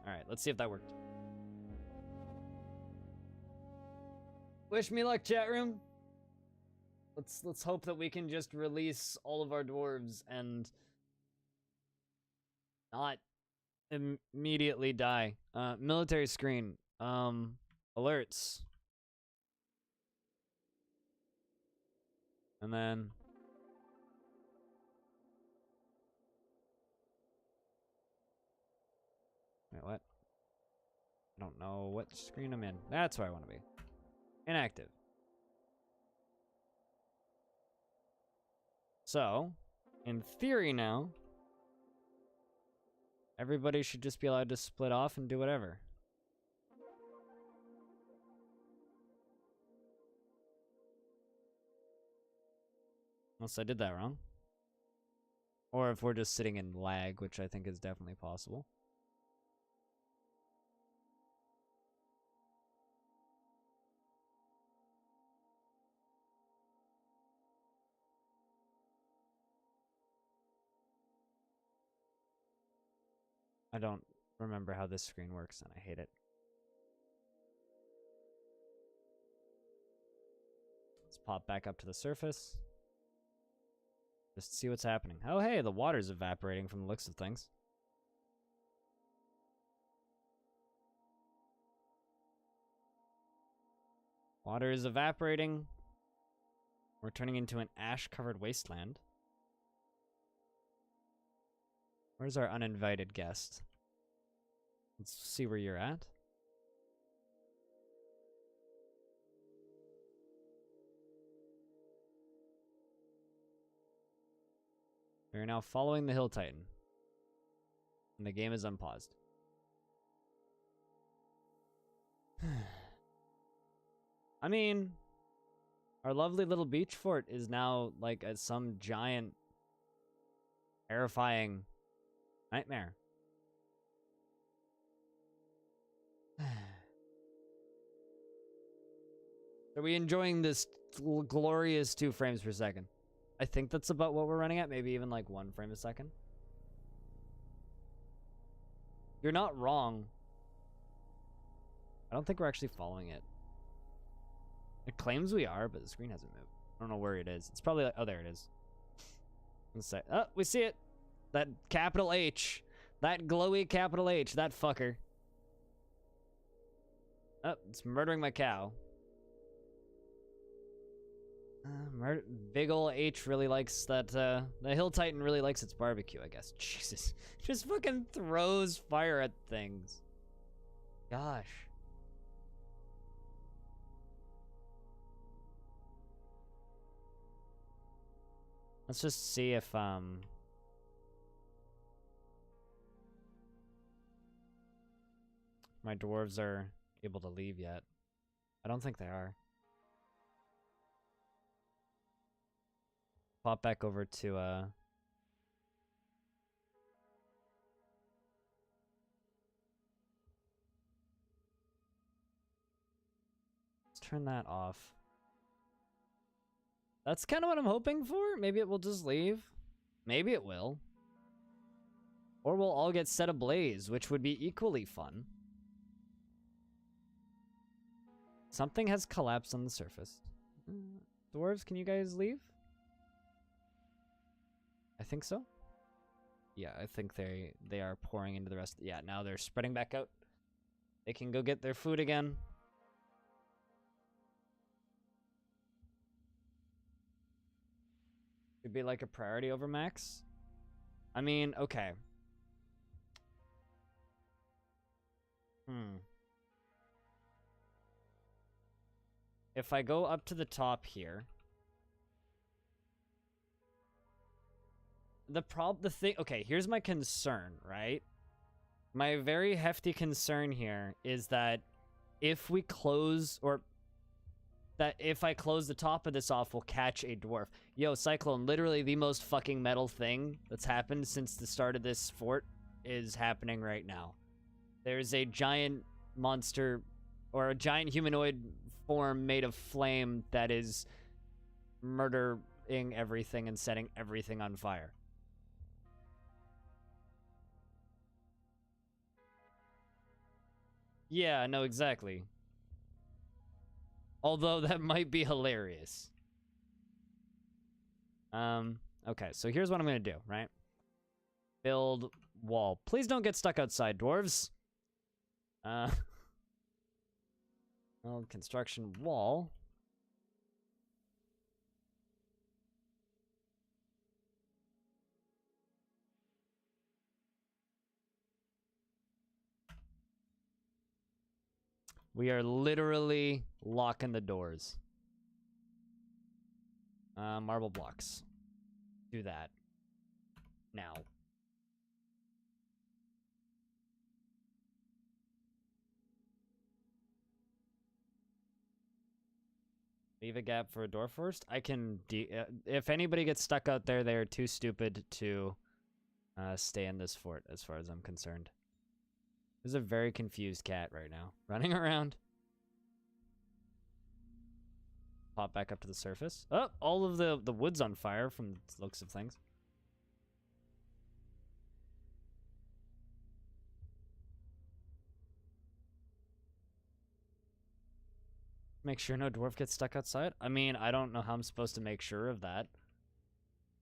Alright, let's see if that worked. Wish me luck, chat room. Let's hope that we can just release all of our dwarves and not immediately die. Military screen. Alerts. And then wait, what? I don't know what screen I'm in. That's where I want to be. Inactive. So, in theory now, everybody should just be allowed to split off and do whatever. Unless I did that wrong. Or if we're just sitting in lag, which I think is definitely possible. I don't remember how this screen works, and I hate it. Let's pop back up to the surface. Just see what's happening. Oh, hey, the water's evaporating from the looks of things. Water is evaporating. We're turning into an ash-covered wasteland. Where's our uninvited guest? Let's see where you're at. We are now following the Hill Titan. And the game is unpaused. I mean, our lovely little beach fort is now like some giant, terrifying nightmare. Are we enjoying this glorious 2 frames per second? I think that's about what we're running at, maybe even like 1 frame a second. You're not wrong. I don't think we're actually following it. It claims we are, but the screen hasn't moved. I don't know where it is. It's probably like, oh, there it is. Let's say, oh, we see it. That capital H. That glowy capital H. That fucker. Oh, it's murdering my cow. Big ol' H really likes that, the Hill Titan really likes its barbecue, I guess. Jesus. Just fucking throws fire at things. Gosh. Let's just see if, my dwarves are able to leave yet. I don't think they are. pop back over to let's turn that off. That's kind of what I'm hoping for. Maybe it will just leave. Maybe it will. Or we'll all get set ablaze, which would be equally fun. Something has collapsed on the surface. Dwarves, can you guys leave? I think so. Yeah, I think they are pouring into the rest. Yeah, now they're spreading back out. They can go get their food again. Could be like a priority over max. I mean, okay. If I go up to the top here, the thing, okay, here's my concern, right? My very hefty concern here is that if we close, or that if I close the top of this off, we'll catch a dwarf. Yo, Cyclone, literally the most fucking metal thing that's happened since the start of this fort is happening right now. There's a giant monster, or a giant humanoid form made of flame that is murdering everything and setting everything on fire. Yeah, no, exactly. Although that might be hilarious. Okay, so here's what I'm gonna do, right? Build wall. Please don't get stuck outside, dwarves. Well, construction wall. We are literally locking the doors. Marble blocks. Do that. Now. Leave a gap for a door first. I can... if anybody gets stuck out there, they are too stupid to stay in this fort, as far as I'm concerned. There's a very confused cat right now, running around. Pop back up to the surface. Oh, all of the wood's on fire from the looks of things. Make sure no dwarf gets stuck outside. I mean, I don't know how I'm supposed to make sure of that.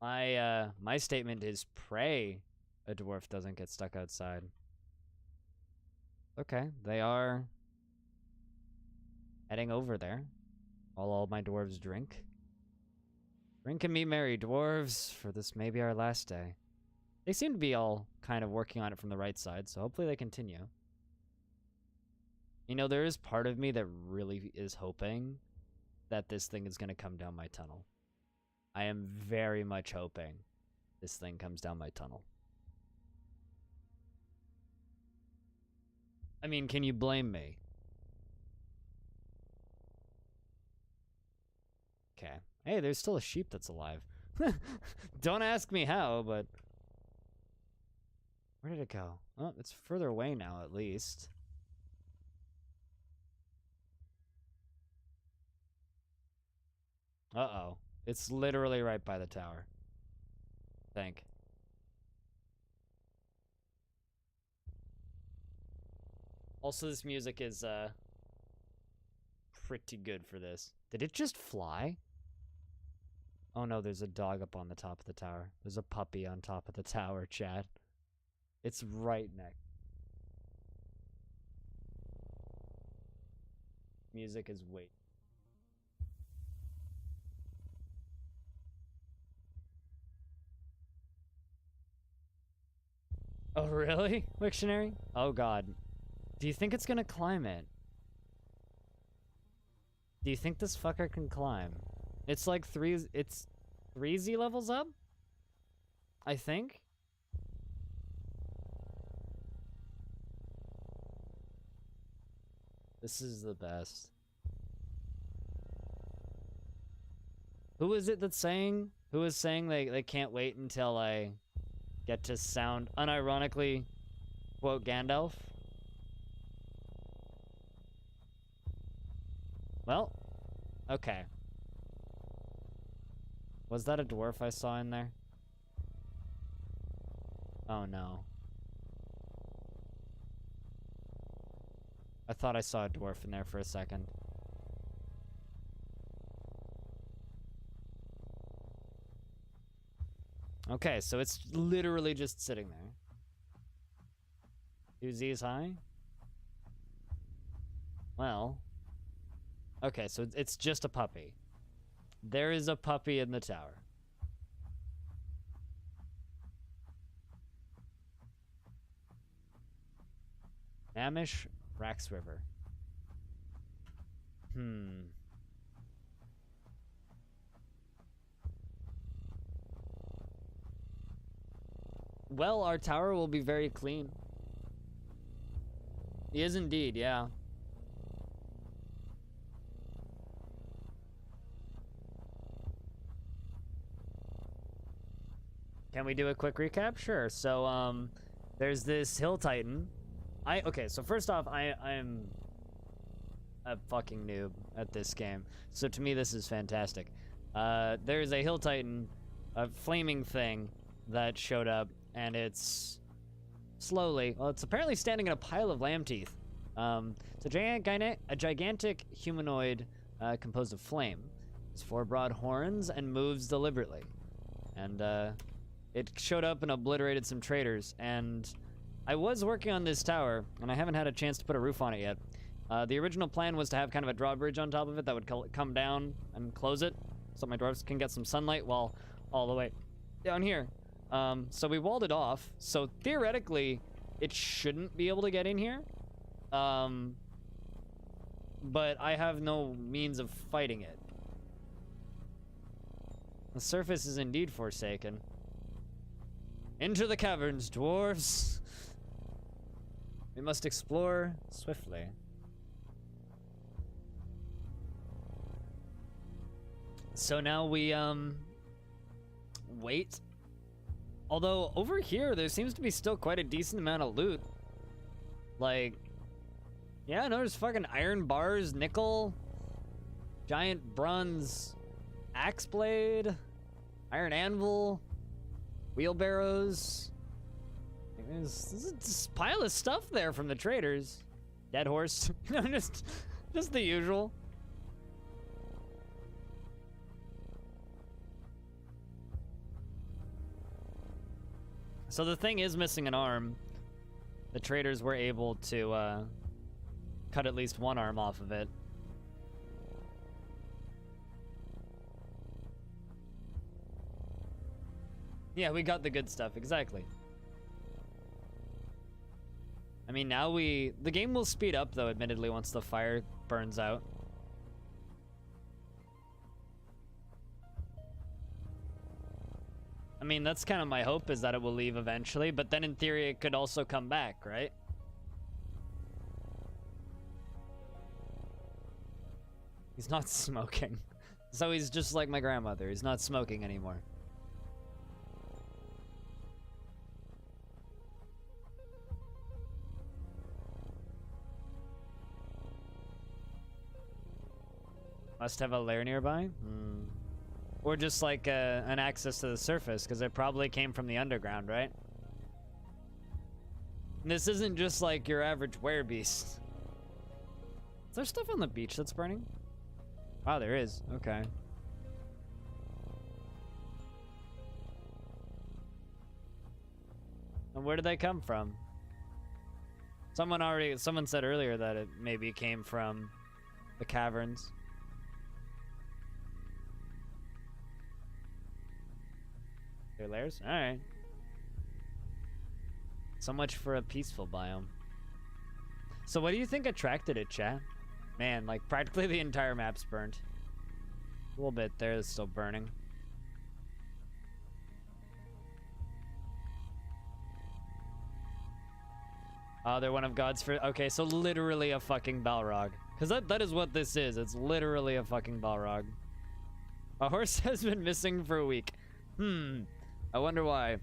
My statement is pray a dwarf doesn't get stuck outside. Okay, they are heading over there. While all my dwarves drink. Drink and be merry, dwarves, for this may be our last day. They seem to be all kind of working on it from the right side, so hopefully they continue. You know, there is part of me that really is hoping that this thing is going to come down my tunnel. I am very much hoping this thing comes down my tunnel. I mean, can you blame me? Okay. Hey, there's still a sheep that's alive. Don't ask me how, but... Where did it go? Oh, it's further away now, at least. Uh-oh. It's literally right by the tower. Think. Also, this music is, pretty good for this. Did it just fly? Oh no, there's a dog up on the top of the tower. There's a puppy on top of the tower, chat. It's right next. Music is way... Oh, really? Wiktionary? Oh, God. Do you think it's gonna climb it? Do you think this fucker can climb? It's like it's 3Z levels up? I think? This is the best. Who is it that's saying Who was saying they can't wait until I get to sound unironically quote Gandalf? Well, okay. Was that a dwarf I saw in there? Oh no. I thought I saw a dwarf in there for a second. Okay, so it's literally just sitting there. 2 Z's high? Well. Okay, so it's just a puppy. There is a puppy in the tower. Amish Rax River. Well, our tower will be very clean. He is indeed, yeah. Can we do a quick recap? Sure. So, there's this Hill Titan. Okay, so first off, I'm a fucking noob at this game. So to me, this is fantastic. There's a Hill Titan, a flaming thing that showed up, and it's slowly, well, it's apparently standing in a pile of lamb teeth. It's a gigantic humanoid composed of flame. It's 4 broad horns and moves deliberately. And it showed up and obliterated some traders. And I was working on this tower, and I haven't had a chance to put a roof on it yet. The original plan was to have kind of a drawbridge on top of it that would come down and close it, so my dwarves can get some sunlight while all the way down here. So we walled it off, so theoretically, it shouldn't be able to get in here. But I have no means of fighting it. The surface is indeed forsaken. Into the caverns, dwarves. We must explore swiftly. So now we, wait. Although, over here, there seems to be still quite a decent amount of loot. Like, yeah, no, there's fucking iron bars, nickel, giant bronze axe blade, iron anvil, wheelbarrows. There's this pile of stuff there from the traders. Dead horse. just the usual. So the thing is missing an arm. The traders were able to cut at least one arm off of it. Yeah, we got the good stuff, exactly. I mean, now the game will speed up, though, admittedly, once the fire burns out. I mean, that's kind of my hope, is that it will leave eventually, but then in theory it could also come back, right? He's not smoking. So he's just like my grandmother. He's not smoking anymore. Must have a lair nearby? Or just like an access to the surface, because it probably came from the underground, right? And this isn't just like your average werebeast. Is there stuff on the beach that's burning? Wow, there is. Okay. And where did they come from? Someone said earlier that it maybe came from the caverns. Their lairs? Alright. So much for a peaceful biome. So what do you think attracted it, chat? Man, like practically the entire map's burnt. A little bit there is still burning. Oh, they're one of God's first. Okay, so literally a fucking Balrog. Because that is what this is. It's literally a fucking Balrog. A horse has been missing for a week. I wonder why.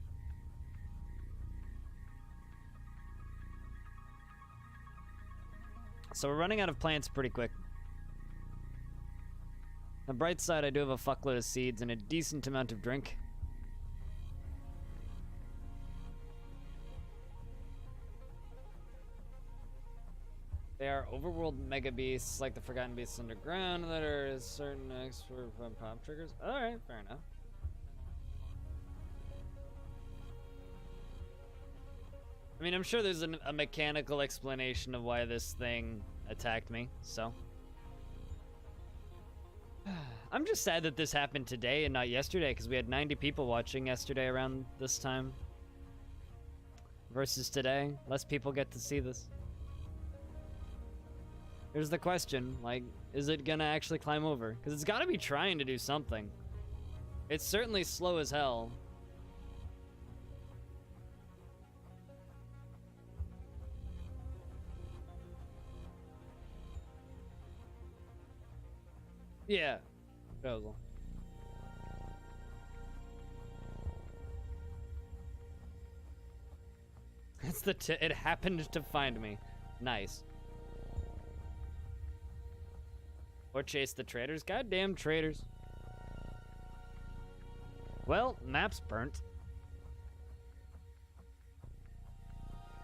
So we're running out of plants pretty quick. On the bright side, I do have a fuckload of seeds and a decent amount of drink. They are overworld mega beasts, like the Forgotten Beasts underground, that are certain expert pop triggers. Alright, fair enough. I mean, I'm sure there's a mechanical explanation of why this thing attacked me, so. I'm just sad that this happened today and not yesterday, because we had 90 people watching yesterday around this time. Versus today. Less people get to see this. Here's the question, like, is it gonna actually climb over? Because it's gotta be trying to do something. It's certainly slow as hell. Yeah. Proposal. It's it happened to find me. Nice. Or chase the traitors. Goddamn traitors. Well, map's burnt.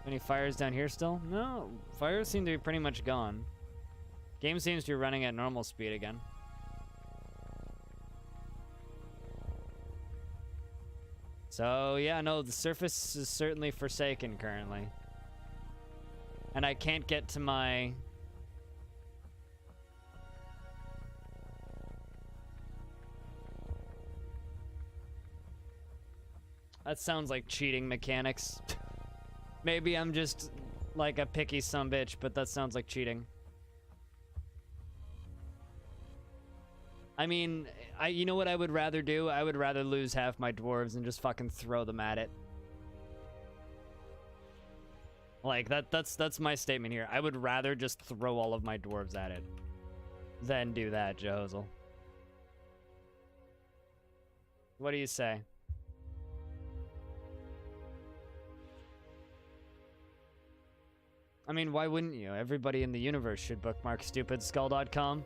Any fires down here still? No, fires seem to be pretty much gone. Game seems to be running at normal speed again. So, yeah, no, the surface is certainly forsaken currently. And I can't get to my... That sounds like cheating mechanics. Maybe I'm just like a picky sumbitch, but that sounds like cheating. I mean, you know what I would rather do? I would rather lose half my dwarves and just fucking throw them at it. Like, that's my statement here. I would rather just throw all of my dwarves at it than do that, Jehozel. What do you say? I mean, why wouldn't you? Everybody in the universe should bookmark stupidskull.com.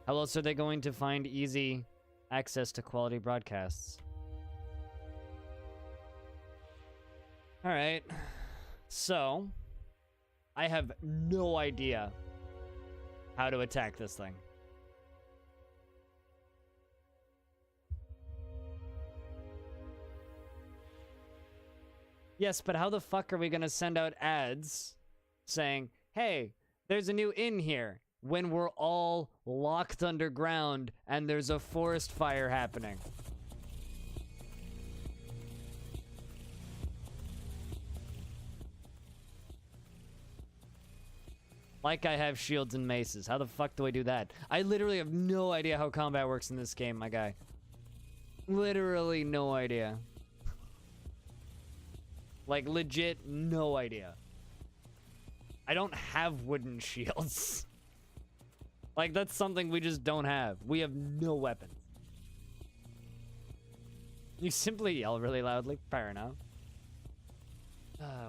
How else are they going to find easy access to quality broadcasts? All right. So, I have no idea how to attack this thing. Yes, but how the fuck are we gonna send out ads saying, hey, there's a new inn here, when we're all locked underground and there's a forest fire happening? Like I have shields and maces. How the fuck do I do that? I literally have no idea how combat works in this game, my guy. Literally no idea. Like, legit no idea. I don't have wooden shields. Like, that's something we just don't have. We have no weapons. You simply yell really loudly. Fair enough.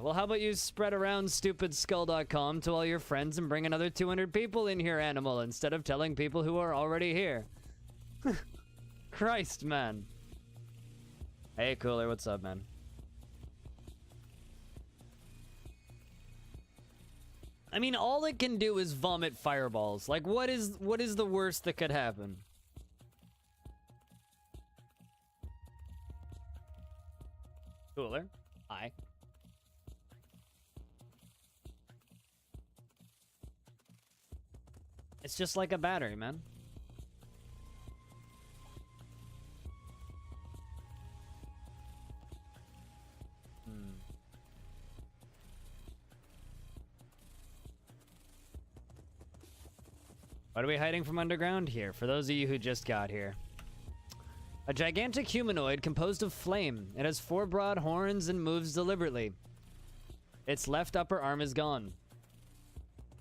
Well, how about you spread around stupidskull.com to all your friends and bring another 200 people in here, animal, instead of telling people who are already here. Christ, man. Hey, Cooler, what's up, man? I mean, all it can do is vomit fireballs. Like, what is the worst that could happen? Cooler, hi. It's just like a battery, man. What are we hiding from underground here? For those of you who just got here. A gigantic humanoid composed of flame. It has 4 broad horns and moves deliberately. Its left upper arm is gone.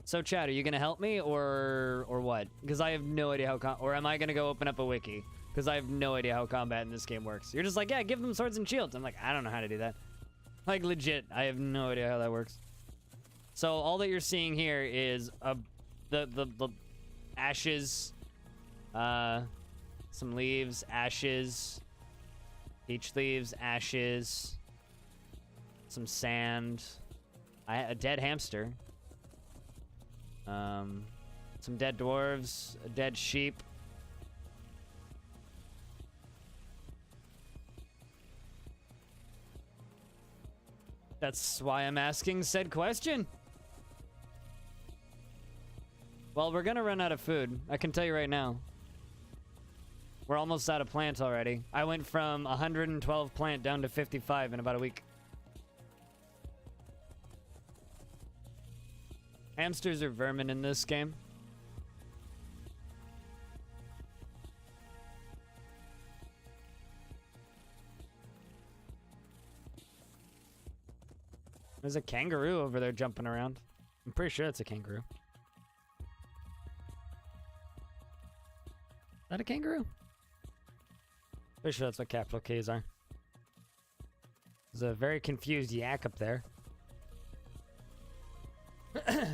So, Chad, are you gonna help me or what? Because I have no idea how or am I gonna go open up a wiki? because I have no idea how combat in this game works. You're just like, yeah, give them swords and shields. I'm like, I don't know how to do that. Like, legit, I have no idea how that works. So all that you're seeing here is the ashes, some leaves, ashes, peach leaves, ashes, some sand, a dead hamster, some dead dwarves, a dead sheep. That's why I'm asking said question. Well, we're gonna run out of food. I can tell you right now. We're almost out of plant already. I went from 112 plant down to 55 in about a week. Hamsters are vermin in this game. There's a kangaroo over there jumping around. I'm pretty sure it's a kangaroo. Is that a kangaroo? Pretty sure that's what capital K's are. There's a very confused yak up there. There's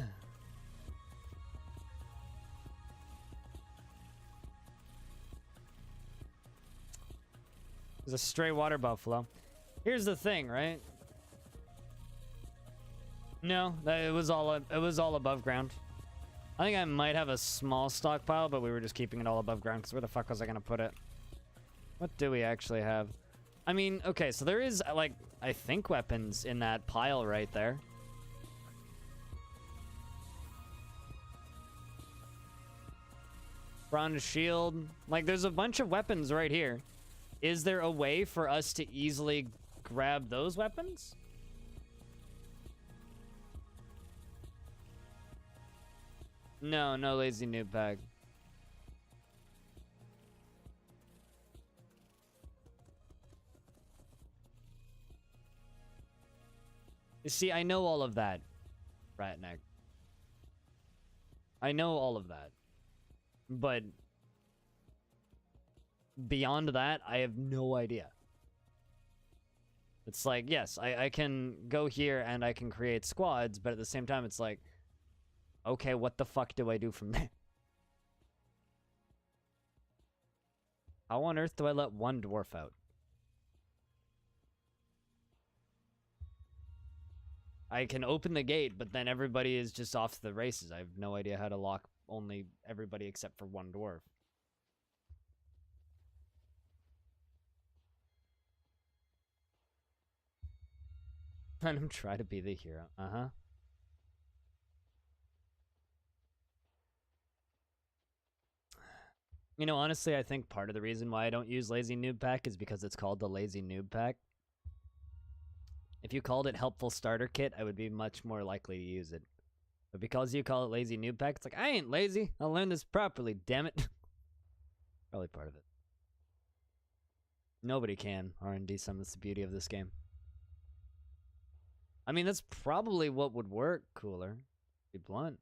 a stray water buffalo. Here's the thing, right? No, it was all above ground. I think I might have a small stockpile, but we were just keeping it all above ground because where the fuck was I gonna put it? What do we actually have? I mean, okay, so there is like I think weapons in that pile right there. Bronze shield. Like there's a bunch of weapons right here. Is there a way for us to easily grab those weapons? No, no lazy noob bag. You see, I know all of that, Ratneck. I know all of that. But beyond that, I have no idea. It's like, yes, I can go here and I can create squads, but at the same time, it's like, okay, what the fuck do I do from there? How on earth do I let one dwarf out? I can open the gate, but then everybody is just off to the races. I have no idea how to lock only everybody except for one dwarf. Let him try to be the hero. Uh-huh. You know, honestly, I think part of the reason why I don't use Lazy Noob Pack is because it's called the Lazy Noob Pack. If you called it Helpful Starter Kit, I would be much more likely to use it. But because you call it Lazy Noob Pack, it's like, I ain't lazy. I'll learn this properly, damn it. Probably part of it. Nobody can R&D some. That's the beauty of this game. I mean, that's probably what would work cooler. Be blunt.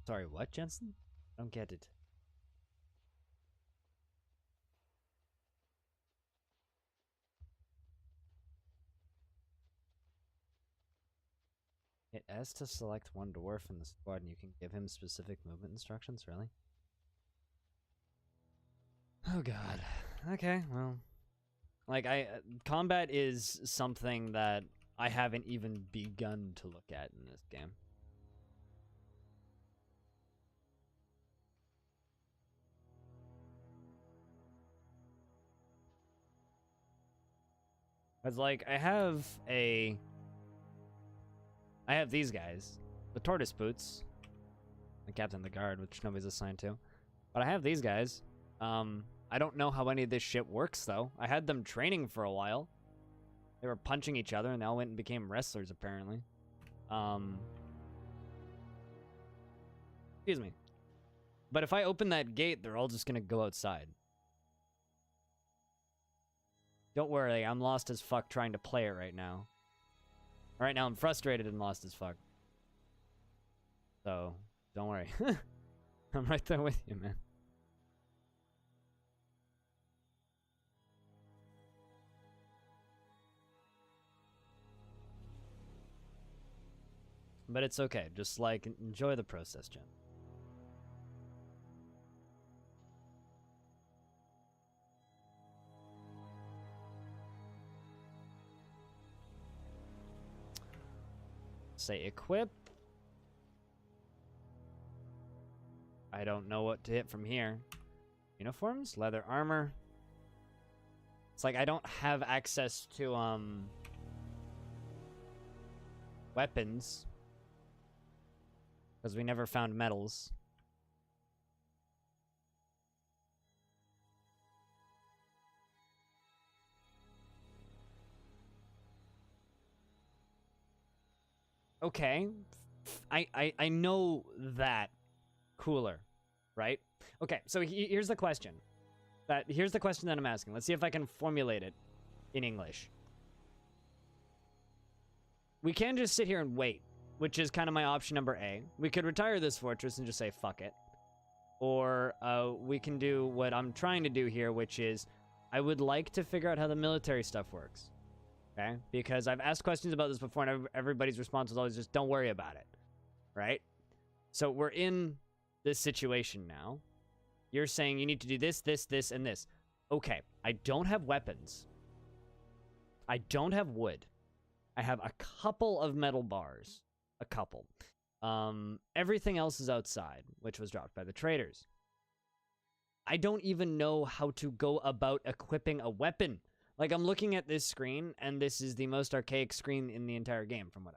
Sorry, what, Jensen? I don't get it. Hit S to select one dwarf in the squad and you can give him specific movement instructions, really? Oh god. Okay, well. Like, combat is something that I haven't even begun to look at in this game. It's like, I have these guys. The tortoise boots. The captain of the guard, which nobody's assigned to. But I have these guys. I don't know how any of this shit works, though. I had them training for a while. They were punching each other, and they all went and became wrestlers, apparently. Excuse me. But if I open that gate, they're all just gonna go outside. Don't worry, I'm lost as fuck trying to play it right now. Right now I'm frustrated and lost as fuck. So, don't worry. I'm right there with you, man. But it's okay. Just, like, enjoy the process, Jen. Say equip. I don't know what to hit from here. Uniforms? Leather armor. It's like I don't have access to, weapons. Because we never found metals. Okay. I know that. Cooler, right? Okay, so here's the question. Here's the question that I'm asking. Let's see if I can formulate it in English. We can just sit here and wait, which is kind of my option number A. We could retire this fortress and just say, fuck it. Or we can do what I'm trying to do here, which is I would like to figure out how the military stuff works. Okay? Because I've asked questions about this before, and everybody's response was always just, don't worry about it. Right? So we're in this situation now. You're saying you need to do this, this, this, and this. Okay, I don't have weapons. I don't have wood. I have a couple of metal bars. A couple. Everything else is outside, which was dropped by the traders. I don't even know how to go about equipping a weapon. Like, I'm looking at this screen, and this is the most archaic screen in the entire game, from what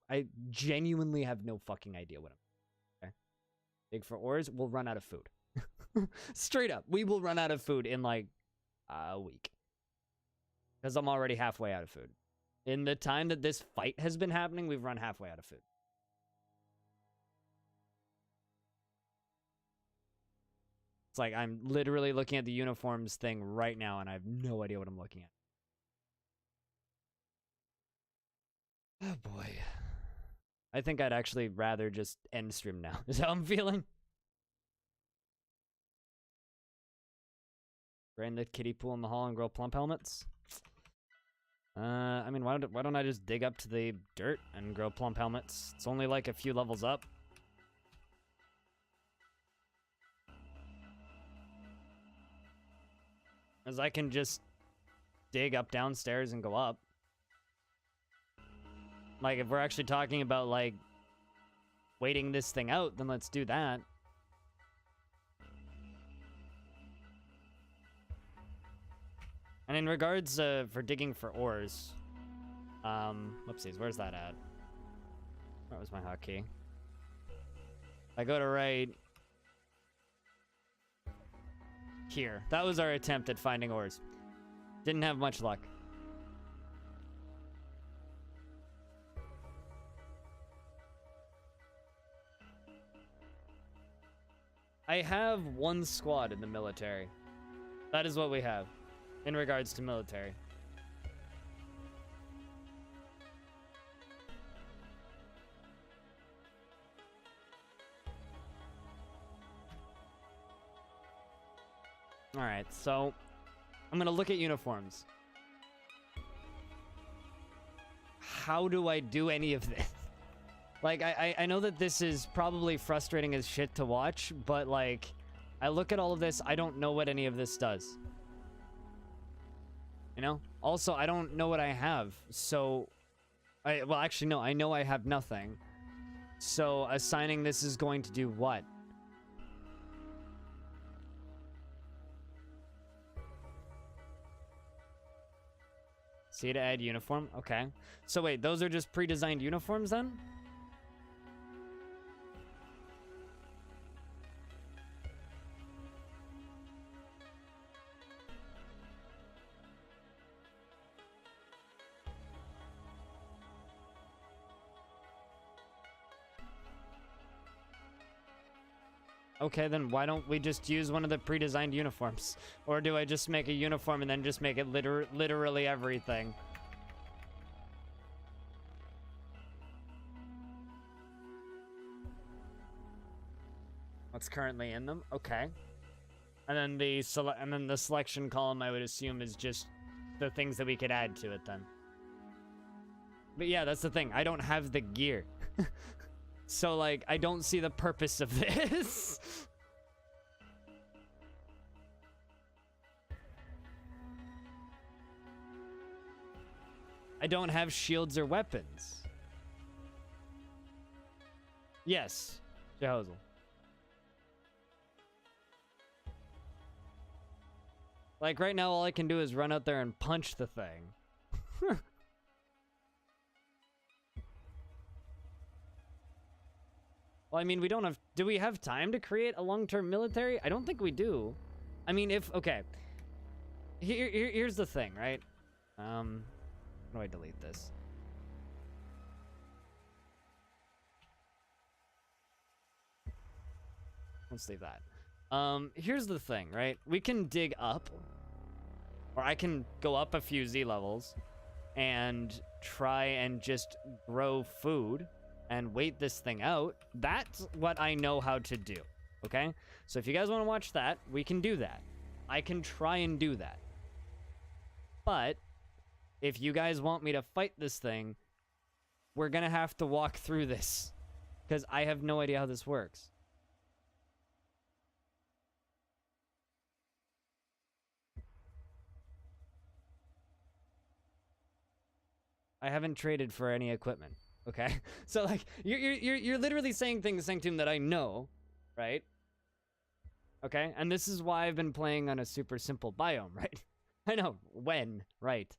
I genuinely have no fucking idea what I'm... Okay? Dig for ores, we'll run out of food. Straight up, we will run out of food in, like, a week. Because I'm already halfway out of food. In the time that this fight has been happening, we've run halfway out of food. It's like, I'm literally looking at the uniforms thing right now, and I have no idea what I'm looking at. Oh, boy. I think I'd actually rather just end stream now, is how I'm feeling. Drain the kiddie pool in the hall and grow plump helmets. I mean, why don't I just dig up to the dirt and grow plump helmets? It's only like a few levels up. As I can just dig up downstairs and go up. Like, if we're actually talking about, like, waiting this thing out, then let's do that. And in regards for digging for ores, whoopsies, where's that at? Where was my hotkey? I go to right here. That was our attempt at finding ores. Didn't have much luck. I have one squad in the military. That is what we have in regards to military. All right, so I'm gonna look at uniforms. How do I do any of this? Like, I know that this is probably frustrating as shit to watch, but, like, I look at all of this, I don't know what any of this does. You know? Also, I don't know what I have, so... well, actually, no, I know I have nothing. So, assigning this is going to do what? See to add uniform? Okay. So, wait, those are just pre-designed uniforms, then? Okay, then why don't we just use one of the pre-designed uniforms? Or do I just make a uniform and then just make it literally everything? what's currently in them. Okay. And then the selection column, I would assume, is just the things that we could add to it then. But yeah, that's the thing. I don't have the gear. So, like, I don't see the purpose of this. I don't have shields or weapons. Yes, Jehozel. Like, right now, all I can do is run out there and punch the thing. Well, I mean, we don't have... Do we have time to create a long-term military? I don't think we do. I mean, if... Okay. Here's the thing, right? How do I delete this? Let's leave that. Here's the thing, right? We can dig up, or I can go up a few Z levels and try and just grow food and wait this thing out. That's what I know how to do, okay? So if you guys want to watch that, we can do that. I can try and do that. But if you guys want me to fight this thing, we're gonna have to walk through this, because I have no idea how this works. I haven't traded for any equipment, okay? So, like, you're literally saying things, Sanctum, that I know, right? Okay? And this is why I've been playing on a super simple biome, right? I know. When, right?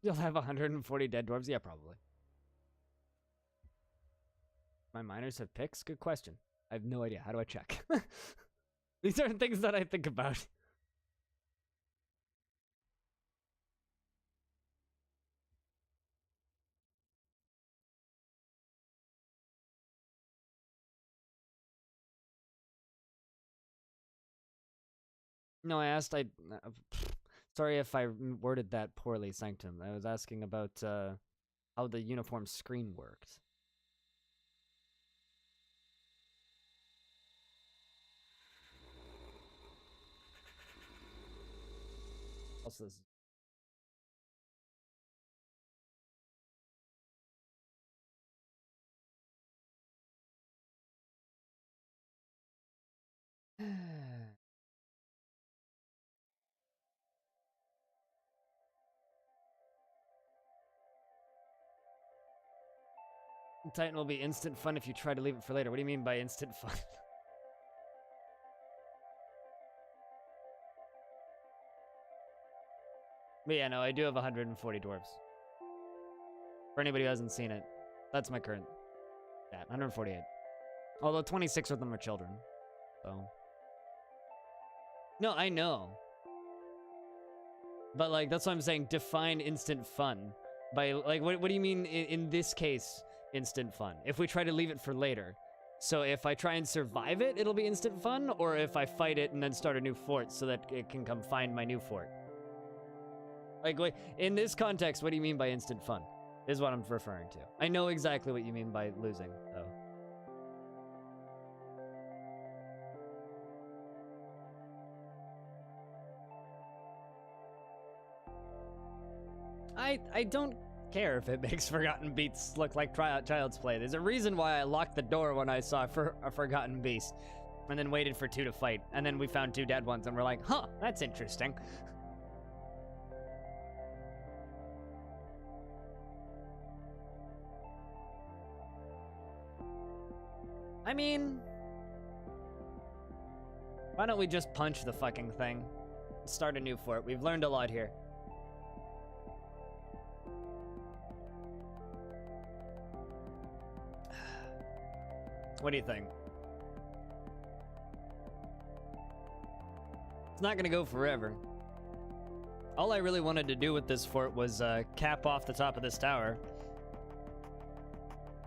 You'll have 140 dead dwarves? Yeah, probably. My miners have picks? Good question. I have no idea. How do I check? These are things that I think about. No, I asked, sorry if I worded that poorly, Sanctum. I was asking about how the uniform screen worked. Also, this Titan will be instant fun if you try to leave it for later. What do you mean by instant fun? But yeah, no, I do have 140 dwarves. For anybody who hasn't seen it, that's my current stat, 148. Although 26 of them are children, so... No, I know. But, like, that's what I'm saying, define instant fun. By, like, what do you mean in this case, instant fun? If we try to leave it for later. So if I try and survive it, it'll be instant fun? Or if I fight it and then start a new fort so that it can come find my new fort? Like, wait, in this context, what do you mean by instant fun? Is what I'm referring to. I know exactly what you mean by losing, though. I don't care if it makes Forgotten Beasts look like Child's Play. There's a reason why I locked the door when I saw a Forgotten Beast, and then waited for 2 to fight, and then we found 2 dead ones, and we're like, huh, that's interesting. I mean, why don't we just punch the fucking thing? Start a new fort. We've learned a lot here. What do you think? It's not gonna go forever. All I really wanted to do with this fort was cap off the top of this tower.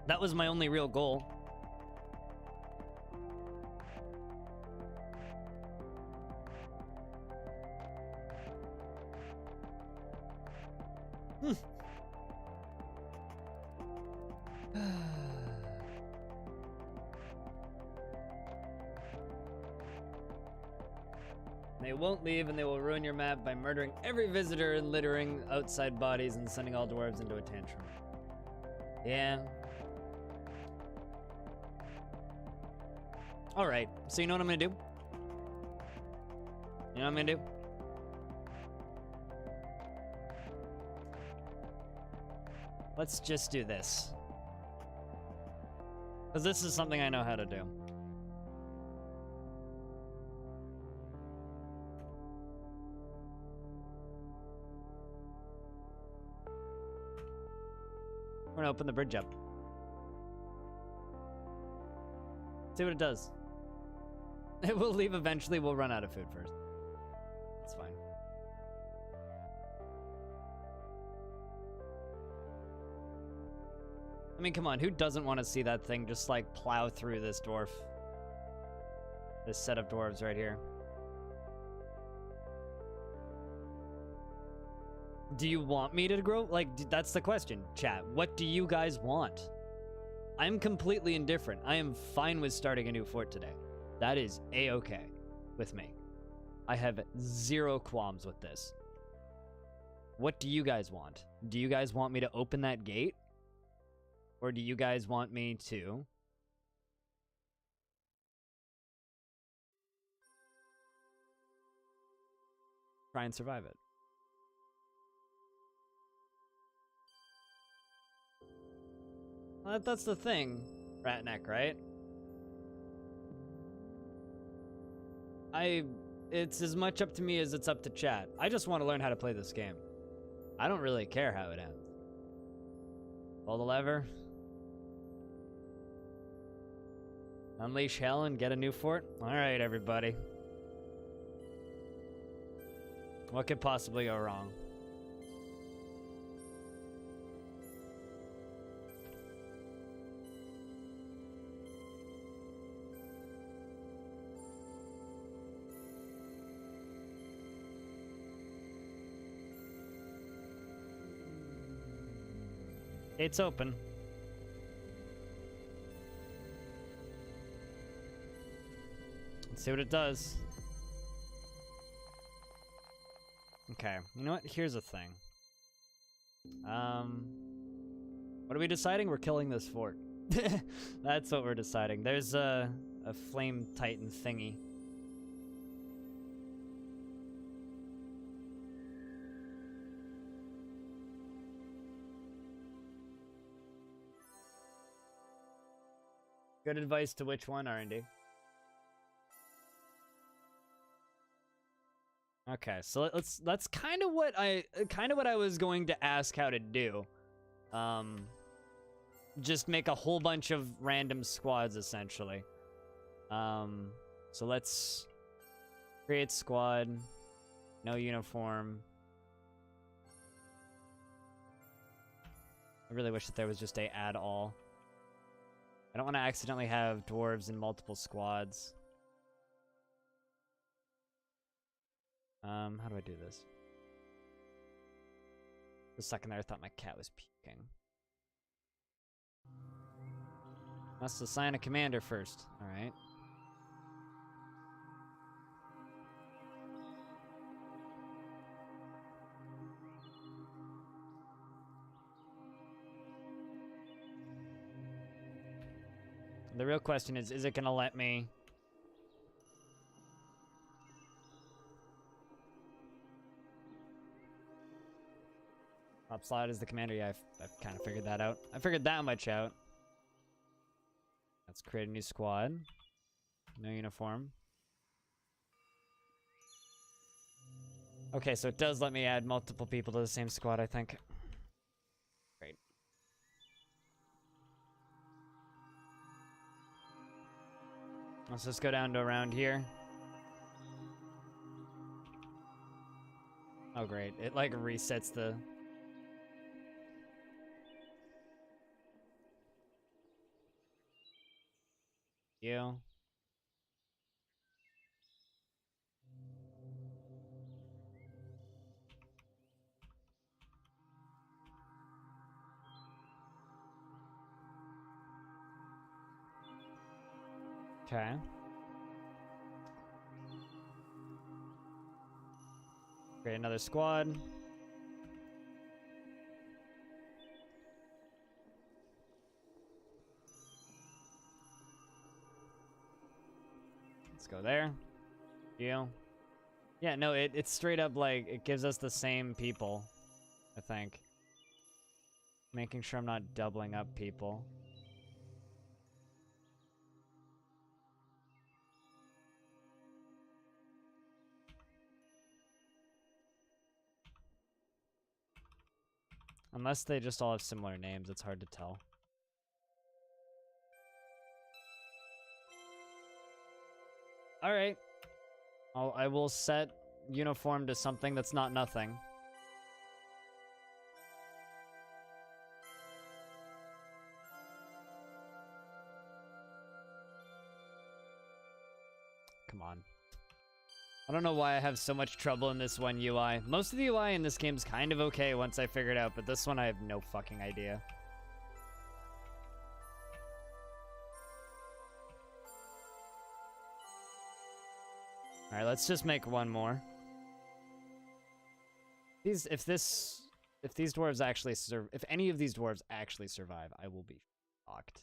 That was my only real goal. They won't leave, and they will ruin your map by murdering every visitor and littering outside bodies and sending all dwarves into a tantrum. Yeah. Alright, so you know what I'm gonna do? You know what I'm gonna do? Let's just do this. Because this is something I know how to do. We're gonna open the bridge up. See what it does. It will leave eventually. We'll run out of food first. It's fine. I mean, come on. Who doesn't want to see that thing just like plow through this dwarf? This set of dwarves right here. Do you want me to grow? Like, that's the question, chat. What do you guys want? I'm completely indifferent. I am fine with starting a new fort today. That is a-okay with me. I have zero qualms with this. What do you guys want? Do you guys want me to open that gate? Or do you guys want me to try and survive it? Well, that's the thing, Ratneck, right? It's as much up to me as it's up to chat. I just want to learn how to play this game. I don't really care how it ends. Pull the lever. Unleash hell and get a new fort? Alright, everybody. What could possibly go wrong? It's open. Let's see what it does. Okay, you know what? Here's a thing. What are we deciding? We're killing this fort. That's what we're deciding. There's a flame titan thingy. Good advice to which one, R&D? Okay, so that's kind of what I was going to ask how to do. Just make a whole bunch of random squads essentially. So let's create squad, no uniform. I really wish that there was just a add all. I don't want to accidentally have dwarves in multiple squads. How do I do this? For a second there, I thought my cat was peeking. Must assign a commander first. Alright. The real question is it gonna let me... Top slot is the commander. Yeah, I've kind of figured that out. I figured that much out. Let's create a new squad. No uniform. Okay, so it does let me add multiple people to the same squad, I think. Great. Let's just go down to around here. Oh, great. It, like, resets the... You. Okay. Create another squad. Let's go there. You. Yeah, no, it's straight up like, it gives us the same people, I think. Making sure I'm not doubling up people. Unless they just all have similar names, it's hard to tell. Alright. I will set uniform to something that's not nothing. Come on. I don't know why I have so much trouble in this one UI. Most of the UI in this game's kind of okay once I figure it out, but this one I have no fucking idea. Alright, let's just make one more. If these dwarves actually if any of these dwarves actually survive, I will be shocked.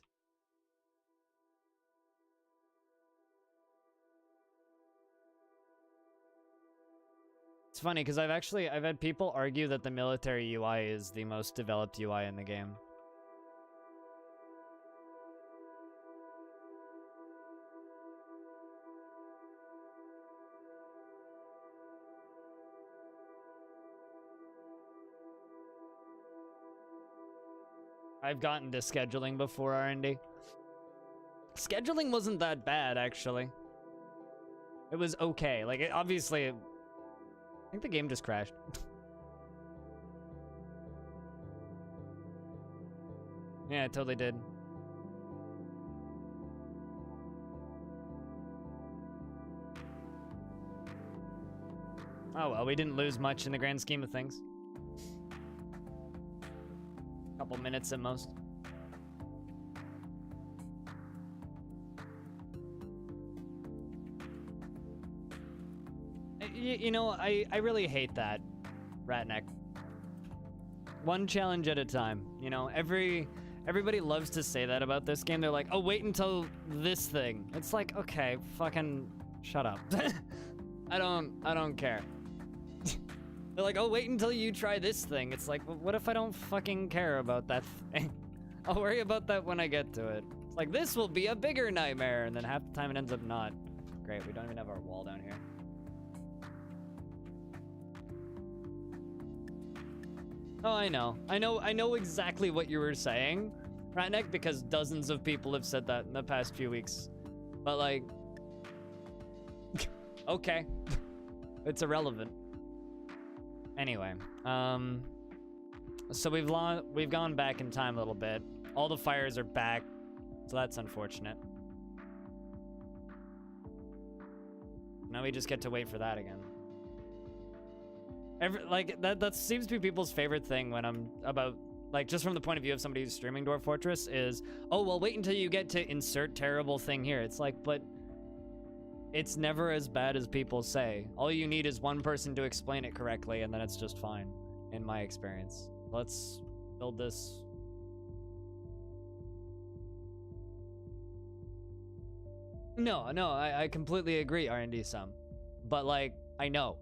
It's funny because I've had people argue that the military UI is the most developed UI in the game. I've gotten to scheduling before R&D. Scheduling wasn't that bad, actually. It was okay. Like, obviously, I think the game just crashed. Yeah, it totally did. Oh well, we didn't lose much in the grand scheme of things. Couple minutes at most. You know, I really hate that, Ratneck. One challenge at a time. You know, everybody loves to say that about this game. They're like, oh, wait until this thing. It's like, okay, fucking shut up. I don't care. They're like, oh, wait until you try this thing. It's like, well, what if I don't fucking care about that thing? I'll worry about that when I get to it. It's like, this will be a bigger nightmare, and then half the time it ends up not. Great, we don't even have our wall down here. Oh, I know exactly what you were saying, Ratneck, because dozens of people have said that in the past few weeks. But, like, okay. It's irrelevant. Anyway, so we've gone back in time a little bit. All the fires are back, so that's unfortunate. Now we just get to wait for that again. That seems to be people's favorite thing when I'm about, like, just from the point of view of somebody who's streaming Dwarf Fortress is, oh, well, wait until you get to insert terrible thing here. It's like, but it's never as bad as people say. All you need is one person to explain it correctly, and then it's just fine, in my experience. Let's build this. No, I completely agree, R&D some. But, like, I know.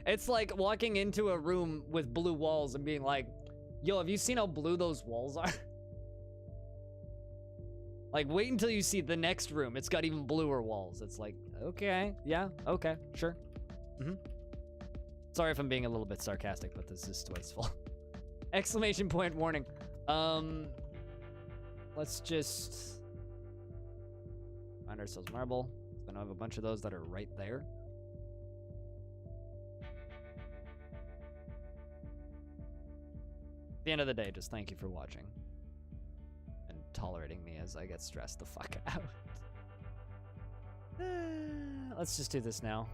It's like walking into a room with blue walls and being like, yo, have you seen how blue those walls are? Like, wait until you see the next room. It's got even bluer walls. It's like, okay, yeah, okay, sure. Sorry if I'm being a little bit sarcastic, but this is wasteful. Exclamation point warning. Let's just find ourselves marble. Then I have a bunch of those that are right there. At the end of the day, just thank you for watching. Tolerating me as I get stressed the fuck out. Let's just do this now.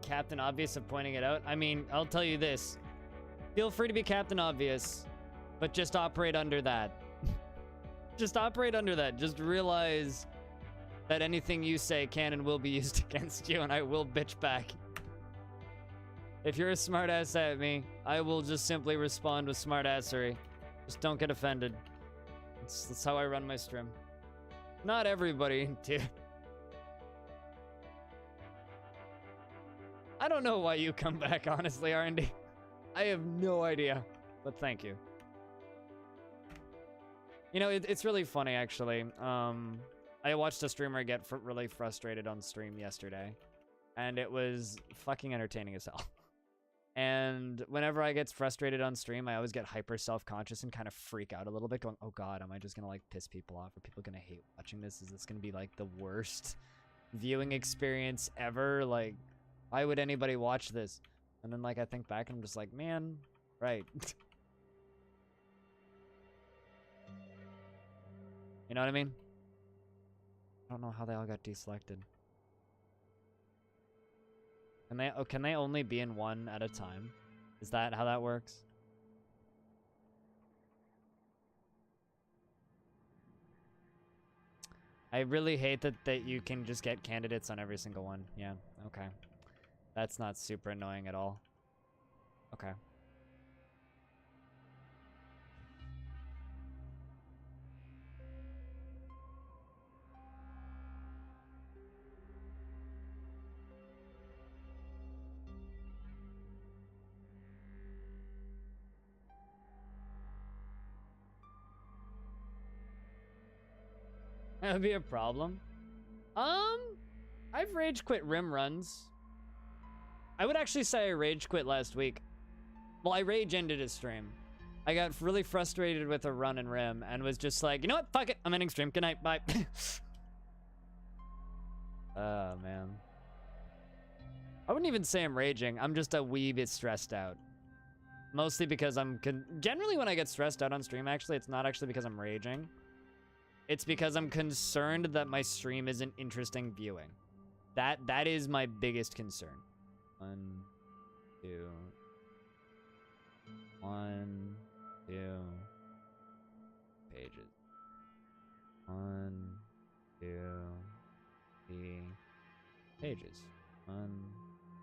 Captain Obvious of pointing it out. I mean, I'll tell you this. Feel free to be Captain Obvious, but just operate under that. Just operate under that. Just realize that anything you say can and will be used against you, and I will bitch back. If you're a smartass at me, I will just simply respond with smartassery. Just don't get offended. That's how I run my stream. Not everybody, dude. I don't know why you come back, honestly, R&D. I have no idea, but thank you. You know, it's really funny, actually. I watched a streamer get really frustrated on stream yesterday, and it was fucking entertaining as hell. And whenever I get frustrated on stream, I always get hyper self-conscious and kind of freak out a little bit, going, oh god, am I just gonna like piss people off? Are people gonna hate watching this? Is this gonna be like the worst viewing experience ever? Like, why would anybody watch this? And then like I think back and I'm just like, man, right. You know what I mean? I don't know how they all got deselected. Can they only be in one at a time? Is that how that works? I really hate that you can just get candidates on every single one. Yeah, okay. That's not super annoying at all. Okay. That would be a problem. I've rage quit rim runs. I would actually say I rage quit last week. Well, I rage ended a stream. I got really frustrated with a run and rim and was just like, you know what? Fuck it. I'm ending stream. Good night. Bye. Oh, man. I wouldn't even say I'm raging. I'm just a wee bit stressed out. Mostly because I'm... Generally, when I get stressed out on stream, actually, it's not actually because I'm raging. It's because I'm concerned that my stream isn't interesting viewing. That is my biggest concern. 1, 2. 1, 2. Pages. 1, 2, 3. Pages. 1,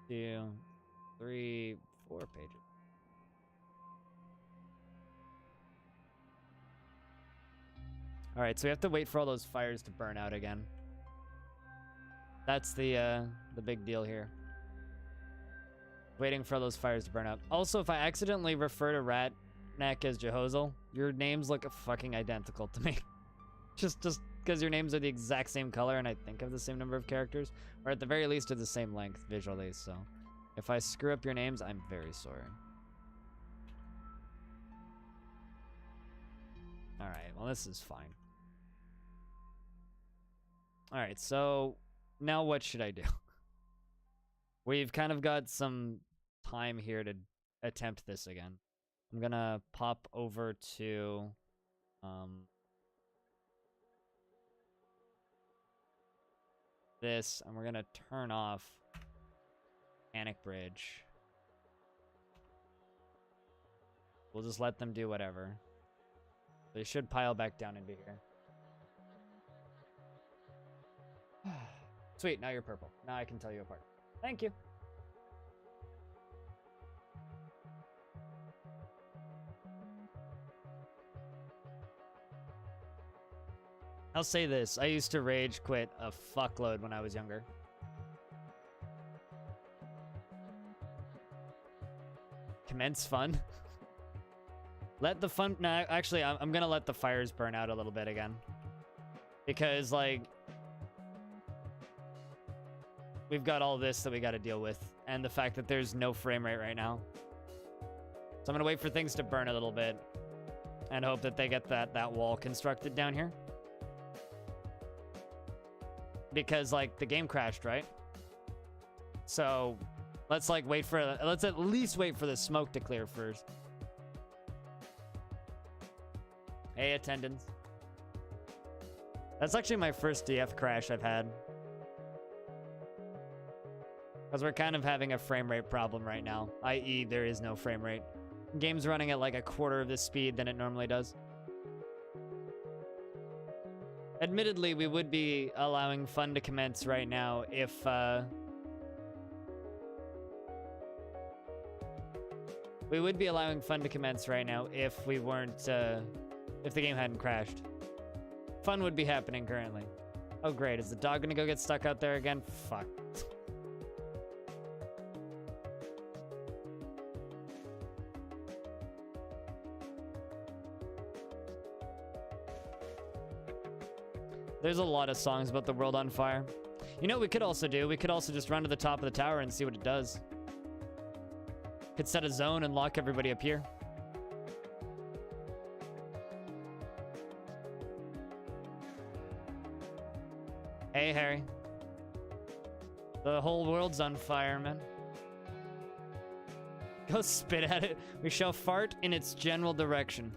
2, 3, 4 pages. All right, so we have to wait for all those fires to burn out again. That's the big deal here. Waiting for all those fires to burn out. Also, if I accidentally refer to Ratneck as Jehozel, your names look fucking identical to me. just because your names are the exact same color and I think have the same number of characters, or at the very least are the same length visually. So, if I screw up your names, I'm very sorry. All right, well this is fine. All right, so now what should I do? We've kind of got some time here to attempt this again. I'm gonna pop over to this, and we're gonna turn off Panic Bridge. We'll just let them do whatever. They should pile back down into here. Sweet, now you're purple. Now I can tell you apart. Thank you. I'll say this. I used to rage quit a fuckload when I was younger. Commence fun. Let the fun... No, actually, I'm gonna let the fires burn out a little bit again. Because, like... we've got all this that we gotta deal with. And the fact that there's no frame rate right now. So I'm gonna wait for things to burn a little bit. And hope that they get that wall constructed down here. Because, like, the game crashed, right? So, let's, like, let's at least wait for the smoke to clear first. Hey, attendance. That's actually my first DF crash I've had. Because we're kind of having a frame rate problem right now, i.e. there is no frame rate. Game's running at like a quarter of the speed than it normally does. Admittedly, we would be allowing fun to commence right now if, we would be allowing fun to commence right now if we weren't, if the game hadn't crashed. Fun would be happening currently. Oh great, is the dog gonna go get stuck out there again? Fuck. There's a lot of songs about the world on fire. You know what we could also do? We could also just run to the top of the tower and see what it does. Could set a zone and lock everybody up here. Hey, Harry. The whole world's on fire, man. Go spit at it. We shall fart in its general direction.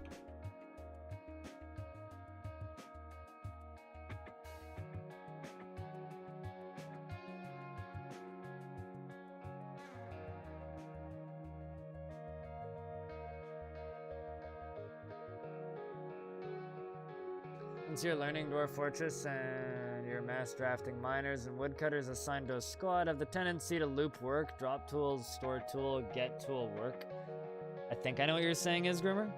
Since you're learning Dwarf Fortress and you're mass drafting miners and woodcutters assigned to a squad have the tendency to loop work, drop tools, store tool, get tool work. I think I know what you're saying is, Grimmer.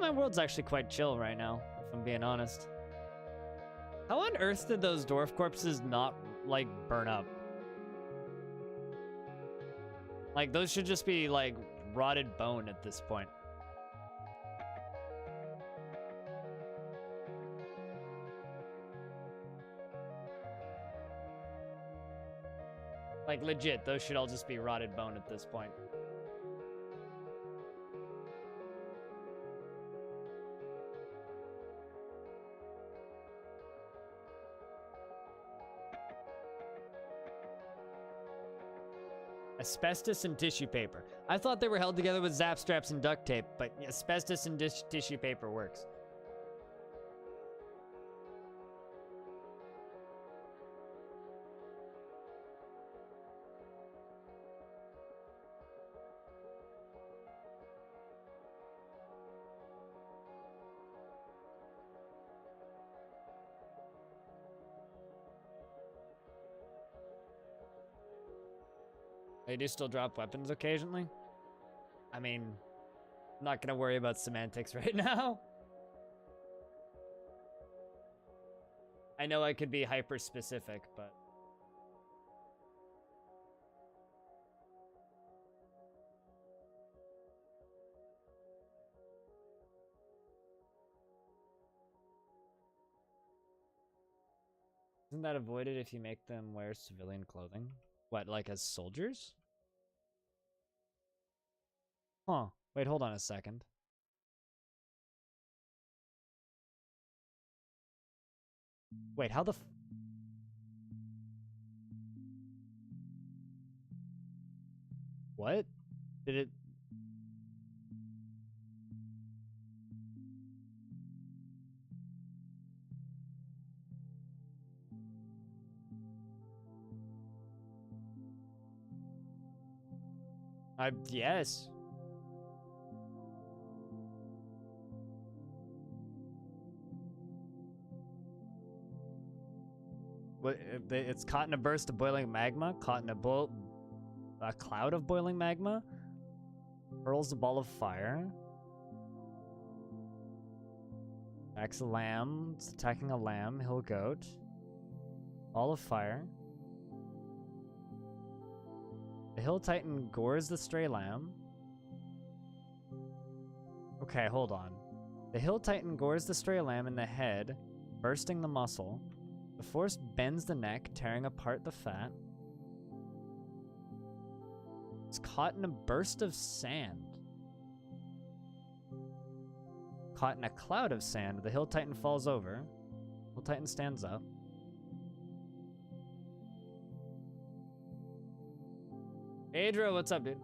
My world's actually quite chill right now, if I'm being honest. How on earth did those dwarf corpses not, like, burn up? Like, those should just be, like, rotted bone at this point. Like, legit, those should all just be rotted bone at this point. Asbestos and tissue paper. I thought they were held together with zap straps and duct tape, but asbestos and tissue paper works. They do still drop weapons occasionally. I mean, I'm not gonna worry about semantics right now. I know I could be hyper specific, but isn't that avoided if you make them wear civilian clothing? What, like as soldiers? Huh. Wait, hold on a second. Wait, how the f- What? Did it... yes. What, it's caught in a burst of boiling magma, caught in a cloud of boiling magma, hurls a ball of fire. Attacks a lamb, it's attacking a lamb, hill goat. Ball of fire. The hill titan gores the stray lamb. Okay, hold on. The hill titan gores the stray lamb in the head, bursting the muscle. The force bends the neck, tearing apart the fat. It's caught in a burst of sand. Caught in a cloud of sand, the hill titan falls over. Hill titan stands up. Adro, what's up, dude?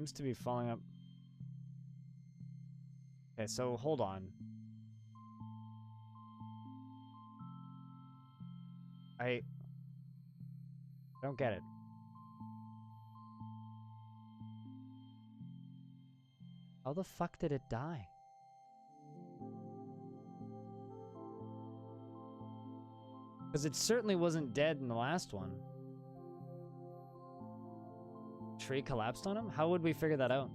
seems to be falling up. Okay, so hold on. I don't get it. How the fuck did it die? Because it certainly wasn't dead in the last one. Tree collapsed on him? How would we figure that out?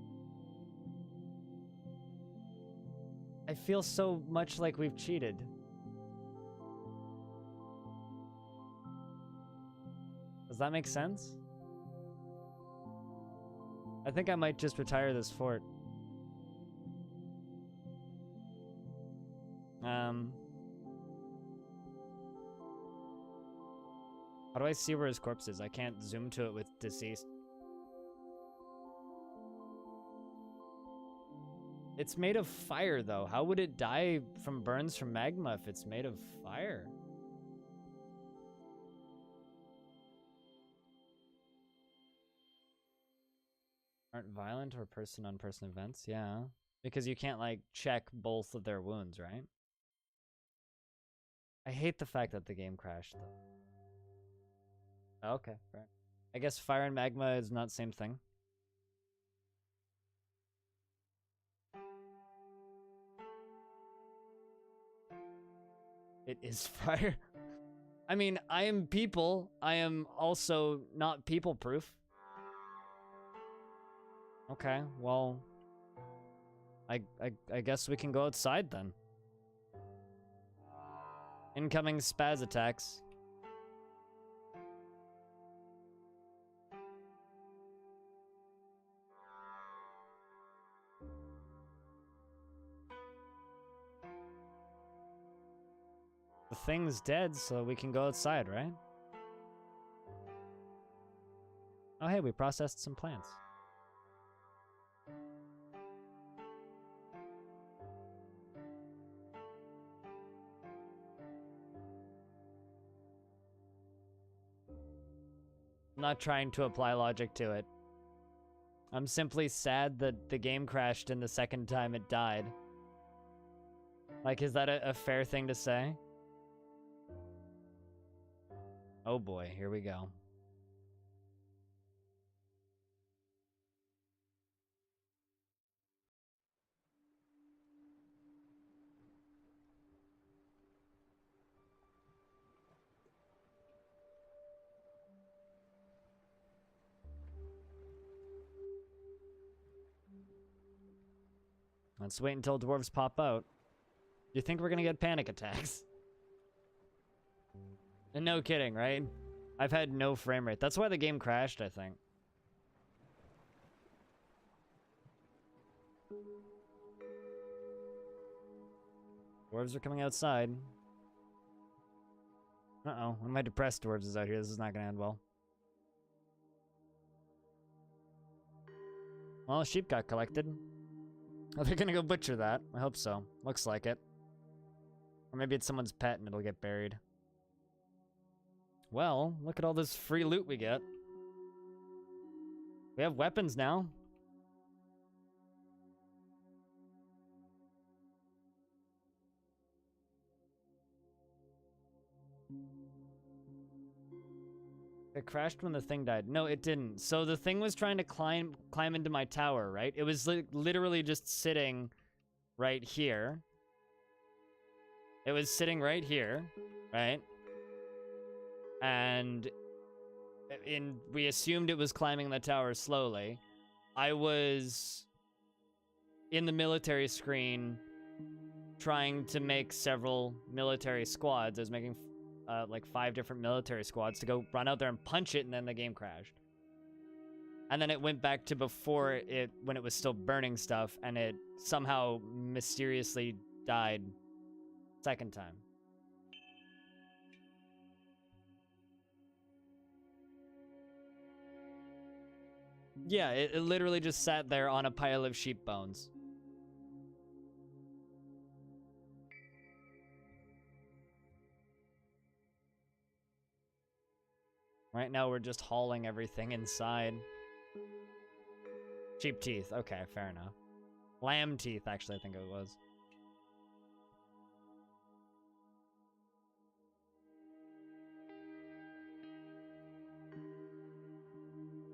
I feel so much like we've cheated. Does that make sense? I think I might just retire this fort. How do I see where his corpse is? I can't zoom to it with deceased. It's made of fire, though. How would it die from burns from magma if it's made of fire? Aren't violent or person-on-person events? Yeah. Because you can't, like, check both of their wounds, right? I hate the fact that the game crashed, though. Okay, right. I guess fire and magma is not the same thing. It is fire. I mean, I am people. I am also not people-proof. Okay, well, I guess we can go outside then. Incoming spaz attacks. The thing's dead, so we can go outside, right? Oh, hey, we processed some plants. I'm not trying to apply logic to it. I'm simply sad that the game crashed and the second time it died. Like, is that a fair thing to say? Oh boy, here we go. Let's wait until dwarves pop out. Do you think we're gonna get panic attacks? And no kidding, right? I've had no frame rate. That's why the game crashed, I think. Dwarves are coming outside. Uh-oh, one of my depressed dwarves is out here. This is not gonna end well. Well, a sheep got collected. Are they gonna go butcher that? I hope so. Looks like it. Or maybe it's someone's pet and it'll get buried. Well, look at all this free loot we get. We have weapons now. It crashed when the thing died. No, it didn't. So the thing was trying to climb into my tower, right? It was literally just sitting right here. It was sitting right here, right? And we assumed it was climbing the tower slowly. I was in the military screen trying to make several military squads. I was making like 5 different military squads to go run out there and punch it, and then the game crashed. And then it went back to before it, when it was still burning stuff, and it somehow mysteriously died second time. Yeah, it literally just sat there on a pile of sheep bones. Right now we're just hauling everything inside. Sheep teeth. Okay, fair enough. Lamb teeth, actually, I think it was.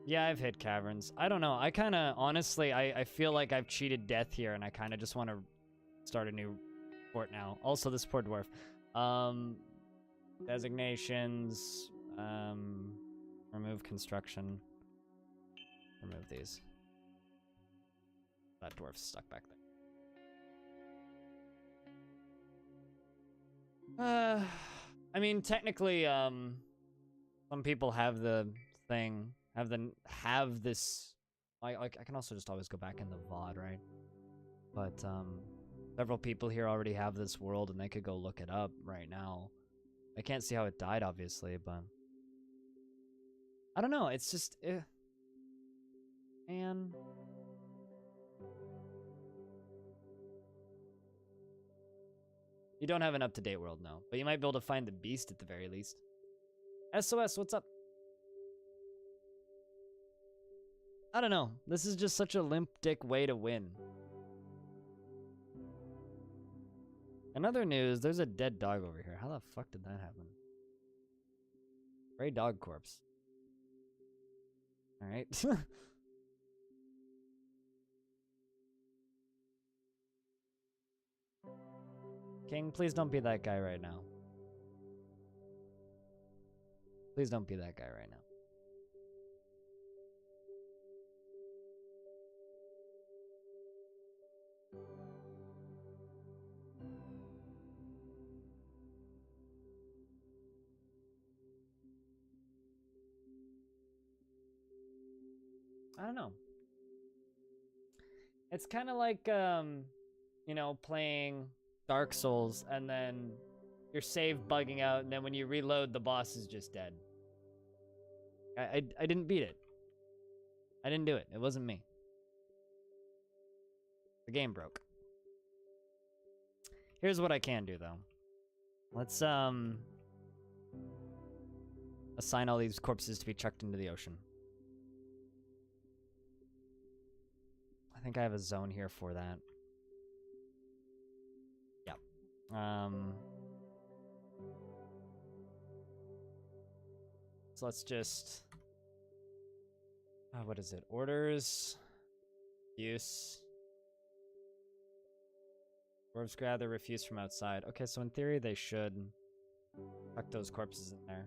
Yeah, I've hit caverns. I don't know. I kind of, honestly, I feel like I've cheated death here, and I kind of just want to start a new fort now. Also, this poor dwarf. Designations. Remove construction. Remove these. That dwarf's stuck back there. I mean, technically, some people have the thing, have this. I can also just always go back in the VOD, right? But several people here already have this world, and they could go look it up right now. I can't see how it died, obviously, but I don't know. It's just, man. You don't have an up-to-date world, no, but you might be able to find the beast at the very least. SOS, what's up? I don't know. This is just such a limp dick way to win. In other news, there's a dead dog over here. How the fuck did that happen? Gray dog corpse. Alright. King, please don't be that guy right now. Please don't be that guy right now. I don't know. It's kind of like, you know, playing Dark Souls and then your save bugging out, and then when you reload, the boss is just dead. I didn't beat it. I didn't do it. It wasn't me. The game broke. Here's what I can do, though. Let's, assign all these corpses to be chucked into the ocean. I think I have a zone here for that. Yep. So let's just... what is it? Orders. Use. Dwarves gather, refuse from outside. Okay, so in theory they should tuck those corpses in there.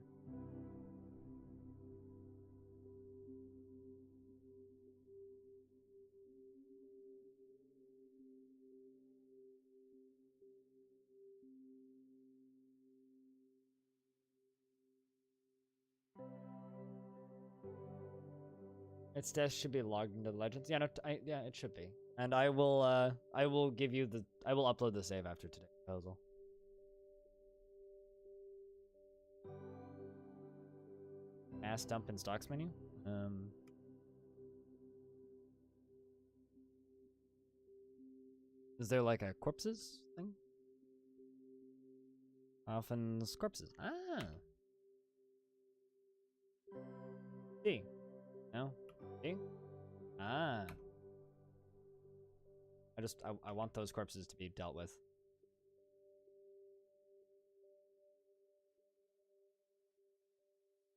Its death should be logged into the legends. Yeah, no, yeah, it should be. And I will give you the, I will upload the save after today's proposal. Mass dump in stocks menu. Is there like a corpses thing? Often's corpses. Ah. See. No. See? Ah. I want those corpses to be dealt with.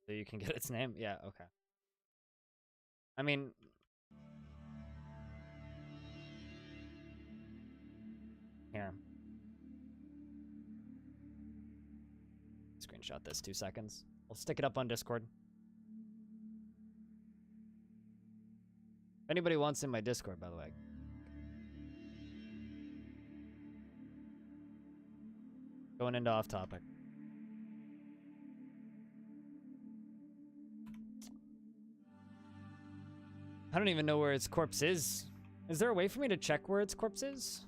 So you can get its name? Yeah, okay. I mean... Here. Screenshot this, 2 seconds. I'll stick it up on Discord. If anybody wants in my Discord, by the way. Going into off topic. I don't even know where its corpse is. Is there a way for me to check where its corpse is?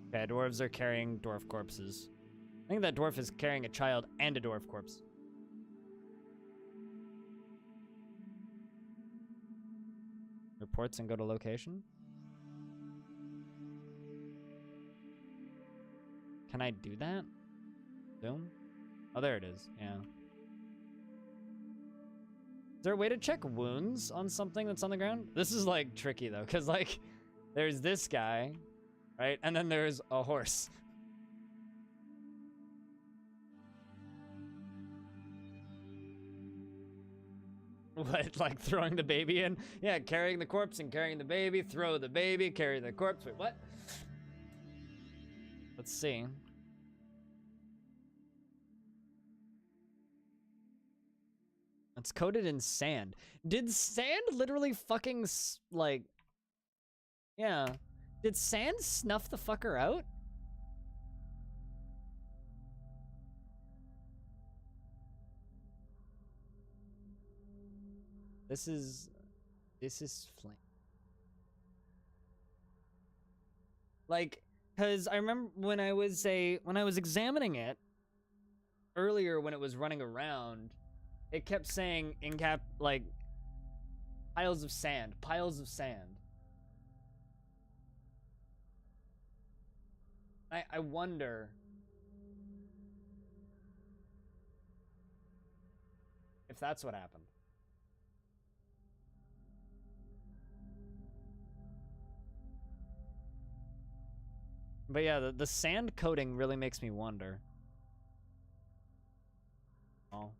Okay, dwarves are carrying dwarf corpses. I think that dwarf is carrying a child and a dwarf corpse. Reports and go to location? Can I do that? Zoom? Oh, there it is. Yeah. Is there a way to check wounds on something that's on the ground? This is like tricky though, because like there's this guy, right? And then there's a horse. What, like throwing the baby in? Yeah, carrying the corpse and carrying the baby, throw the baby, carry the corpse. Wait, what? Let's see. It's coated in sand. Did sand literally fucking, like... Yeah. Did sand snuff the fucker out? This is flame. Like, cause I remember when I was examining it earlier when it was running around, it kept saying like piles of sand. I wonder if that's what happened. But yeah, the sand coating really makes me wonder. Oh.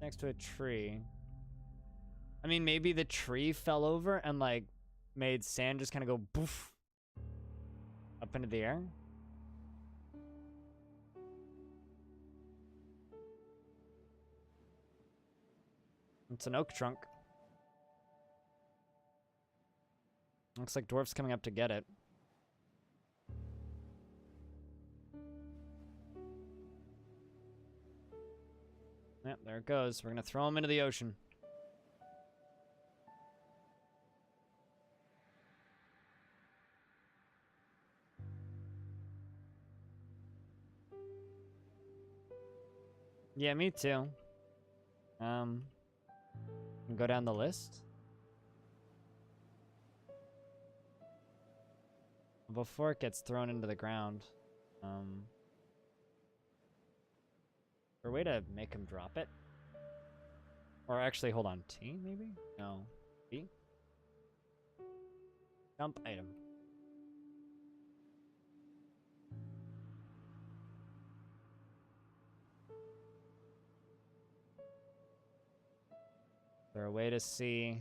Next to a tree. I mean, maybe the tree fell over and like made sand just kind of go poof up into the air. It's an oak trunk. Looks like Dwarf's coming up to get it. Yep, there it goes. We're gonna throw him into the ocean. Yeah, me too. Go down the list. Before it gets thrown into the ground. Is there a way to make him drop it? Or actually, hold on. T, maybe? No. B? Dump item. Is there a way to see?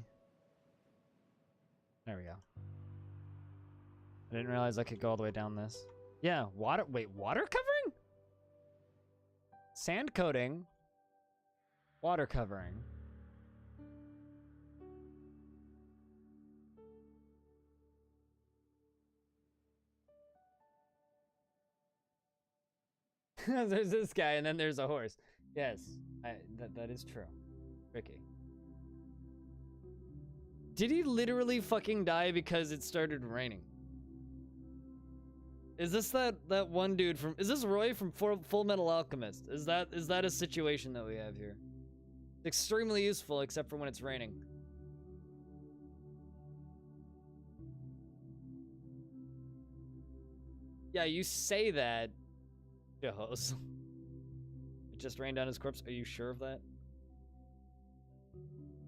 There we go. I didn't realize I could go all the way down this. Yeah, water. Wait, water covering? Sand coating. Water covering. There's this guy, and then there's a horse. Yes, that is true. Tricky. Did he literally fucking die because it started raining? Is this that one dude from... Is this Roy from Full Metal Alchemist? Is that a situation that we have here? It's extremely useful, except for when it's raining. Yeah, you say that, Jehos. It just rained on his corpse. Are you sure of that?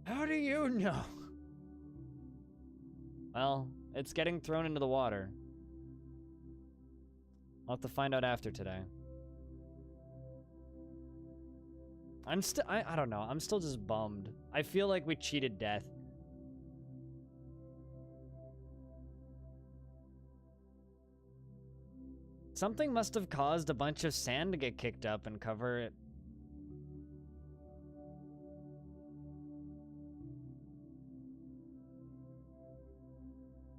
How do you know? Well, it's getting thrown into the water. I'll have to find out after today. I don't know. I'm still just bummed. I feel like we cheated death. Something must have caused a bunch of sand to get kicked up and cover it.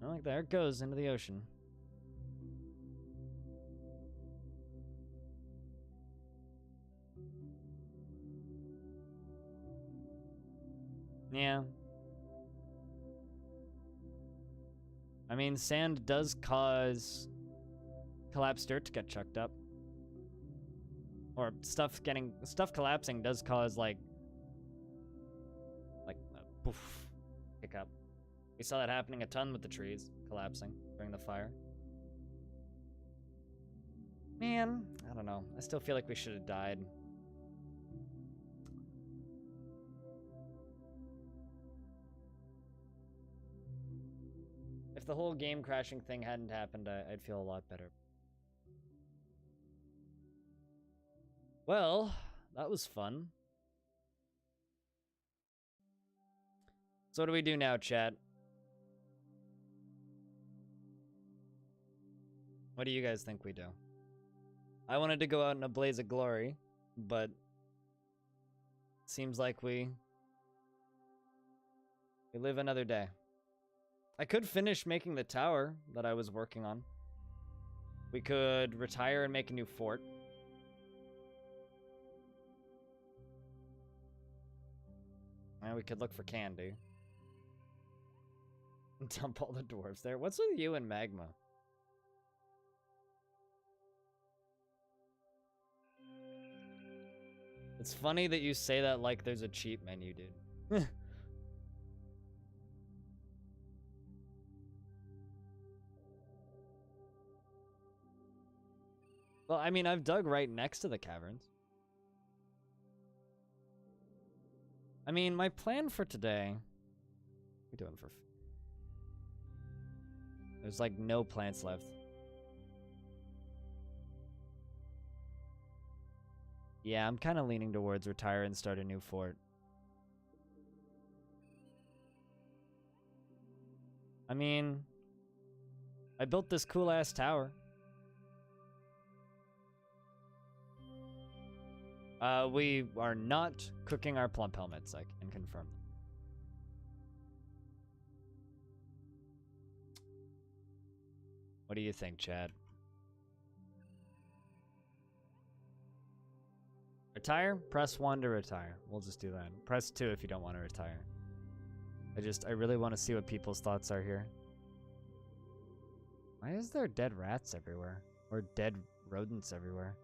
Oh, like there it goes into the ocean. Yeah. I mean, sand does cause collapsed dirt to get chucked up. Or stuff collapsing does cause like poof, pick up. We saw that happening a ton with the trees collapsing. during the fire. Man, I don't know. I still feel like we should have died. If the whole game crashing thing hadn't happened, I'd feel a lot better. Well, that was fun. So what do we do now, chat? What do you guys think we do? I wanted to go out in a blaze of glory, but seems like we live another day. I could finish making the tower that I was working on. We could retire and make a new fort. And we could look for candy. And dump all the dwarves there. What's with you and magma? It's funny that you say that like there's a cheat menu, dude. Well, I mean, I've dug right next to the caverns. I mean, my plan for today... What are we doing for... There's like no plants left. Yeah, I'm kind of leaning towards retire and start a new fort. I mean, I built this cool-ass tower. We are not cooking our plump helmets, I can confirm. What do you think, Chad? Retire? Press 1 to retire. We'll just do that. Press 2 if you don't want to retire. I really want to see what people's thoughts are here. Why is there dead rats everywhere? Or dead rodents everywhere?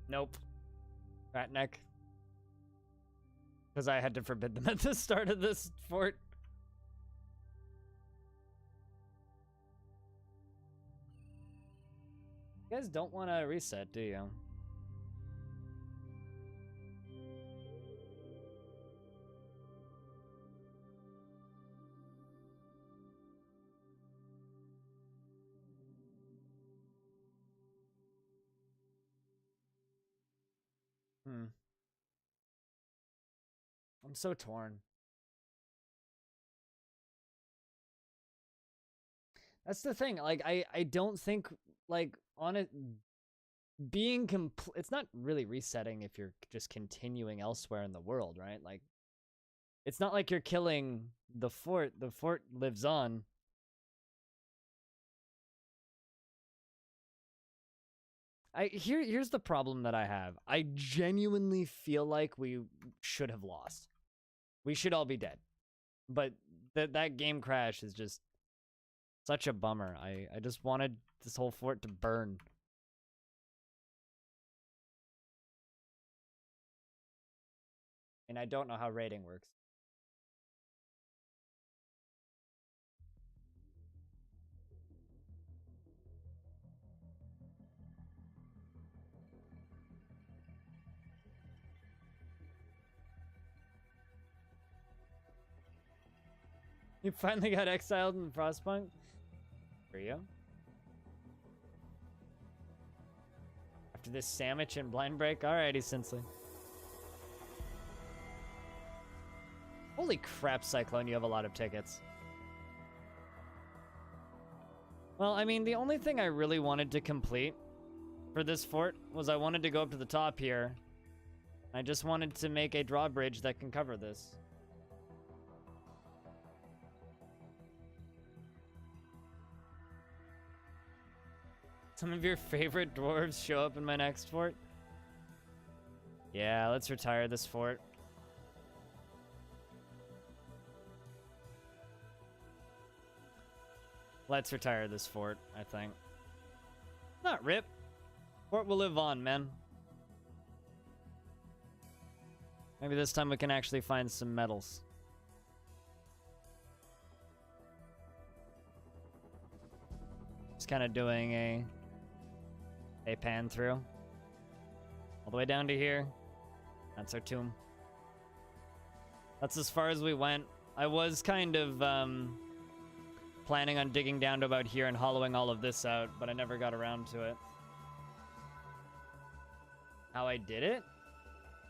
Nope. Rat neck. Because I had to forbid them at the start of this fort. You guys don't want to reset, do you? I'm so torn. That's the thing. Like, I don't think, like, on it being it's not really resetting if you're just continuing elsewhere in the world, right? Like, it's not like you're killing the fort. The fort lives on. Here's the problem that I have. I genuinely feel like we should have lost. We should all be dead. But that game crash is just such a bummer. I just wanted this whole fort to burn. And I don't know how raiding works. You finally got exiled in Frostpunk? For you? After this sandwich and blind break? Alrighty, Sinsley. Holy crap, Cyclone, you have a lot of tickets. Well, I mean, the only thing I really wanted to complete for this fort was I wanted to go up to the top here. I just wanted to make a drawbridge that can cover this. Some of your favorite dwarves show up in my next fort? Yeah, let's retire this fort. Let's retire this fort, I think. Not rip. Fort will live on, man. Maybe this time we can actually find some metals. Just kind of doing a pan through. All the way down to here. That's our tomb. That's as far as we went. I was kind of planning on digging down to about here and hollowing all of this out, but I never got around to it. How I did it?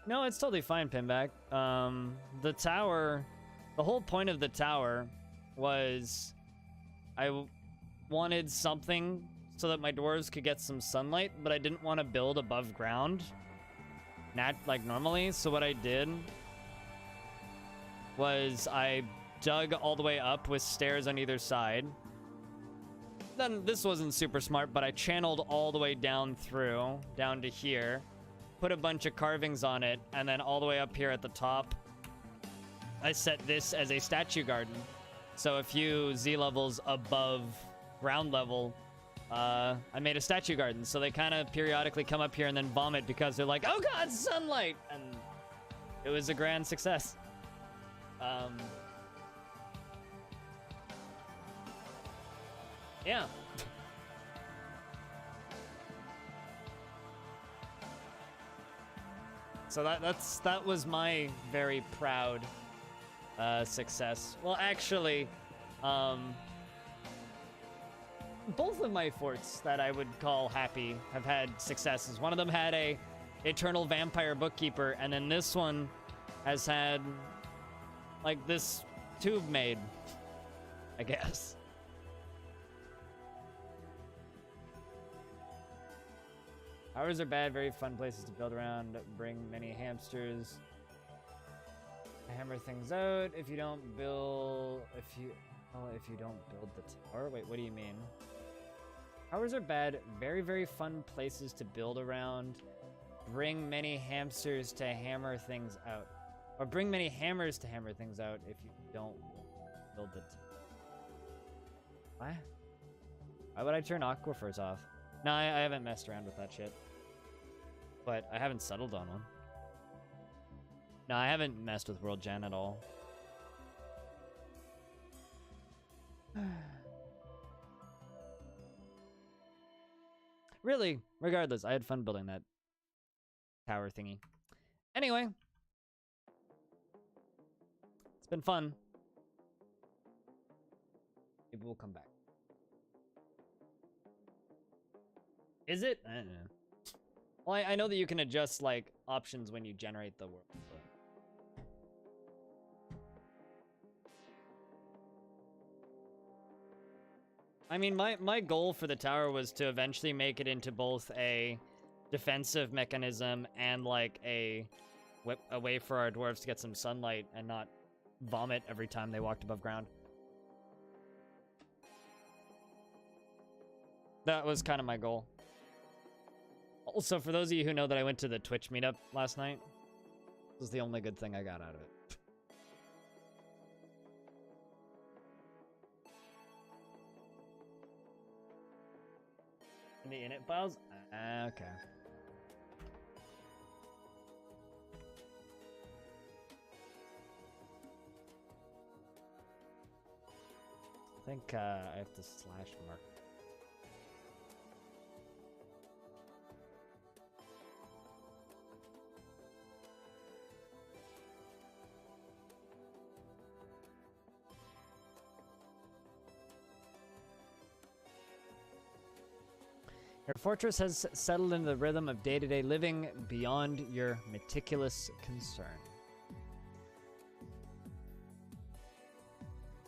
No, it's totally fine, Pinback. The tower, the whole point of the tower was I wanted something so that my dwarves could get some sunlight, but I didn't want to build above ground, like normally. So what I did was I dug all the way up with stairs on either side. Then this wasn't super smart, but I channeled all the way down through, down to here, put a bunch of carvings on it, and then all the way up here at the top, I set this as a statue garden. So a few Z levels above ground level, I made a statue garden. So they kind of periodically come up here and then vomit because they're like, oh god, sunlight! And it was a grand success. Yeah. So that was my very proud success. Well, actually, both of my forts that I would call happy have had successes. One of them had a eternal vampire bookkeeper, and then this one has had like this tube made, I guess. Towers are bad, very fun places to build around, bring many hamsters. Hammer things out if you don't build, if you don't build the tower. Wait, what do you mean? Towers are bad, very, very fun places to build around. Bring many hamsters to hammer things out. Or bring many hammers to hammer things out if you don't build the tower. What? Why would I turn aquifers off? No, I haven't messed around with that shit. But I haven't settled on one. No, I haven't messed with World Gen at all. Really, regardless, I had fun building that tower thingy. Anyway. It's been fun. Maybe we'll come back. Is it? I don't know. Well, I know that you can adjust, like, options when you generate the world, but... I mean, my goal for the tower was to eventually make it into both a defensive mechanism and, like, a way for our dwarves to get some sunlight and not vomit every time they walked above ground. That was kind of my goal. Also, for those of you who know that I went to the Twitch meetup last night, this was the only good thing I got out of it. In the init files? Okay. I think I have to slash mark. Your fortress has settled into the rhythm of day-to-day living beyond your meticulous concern.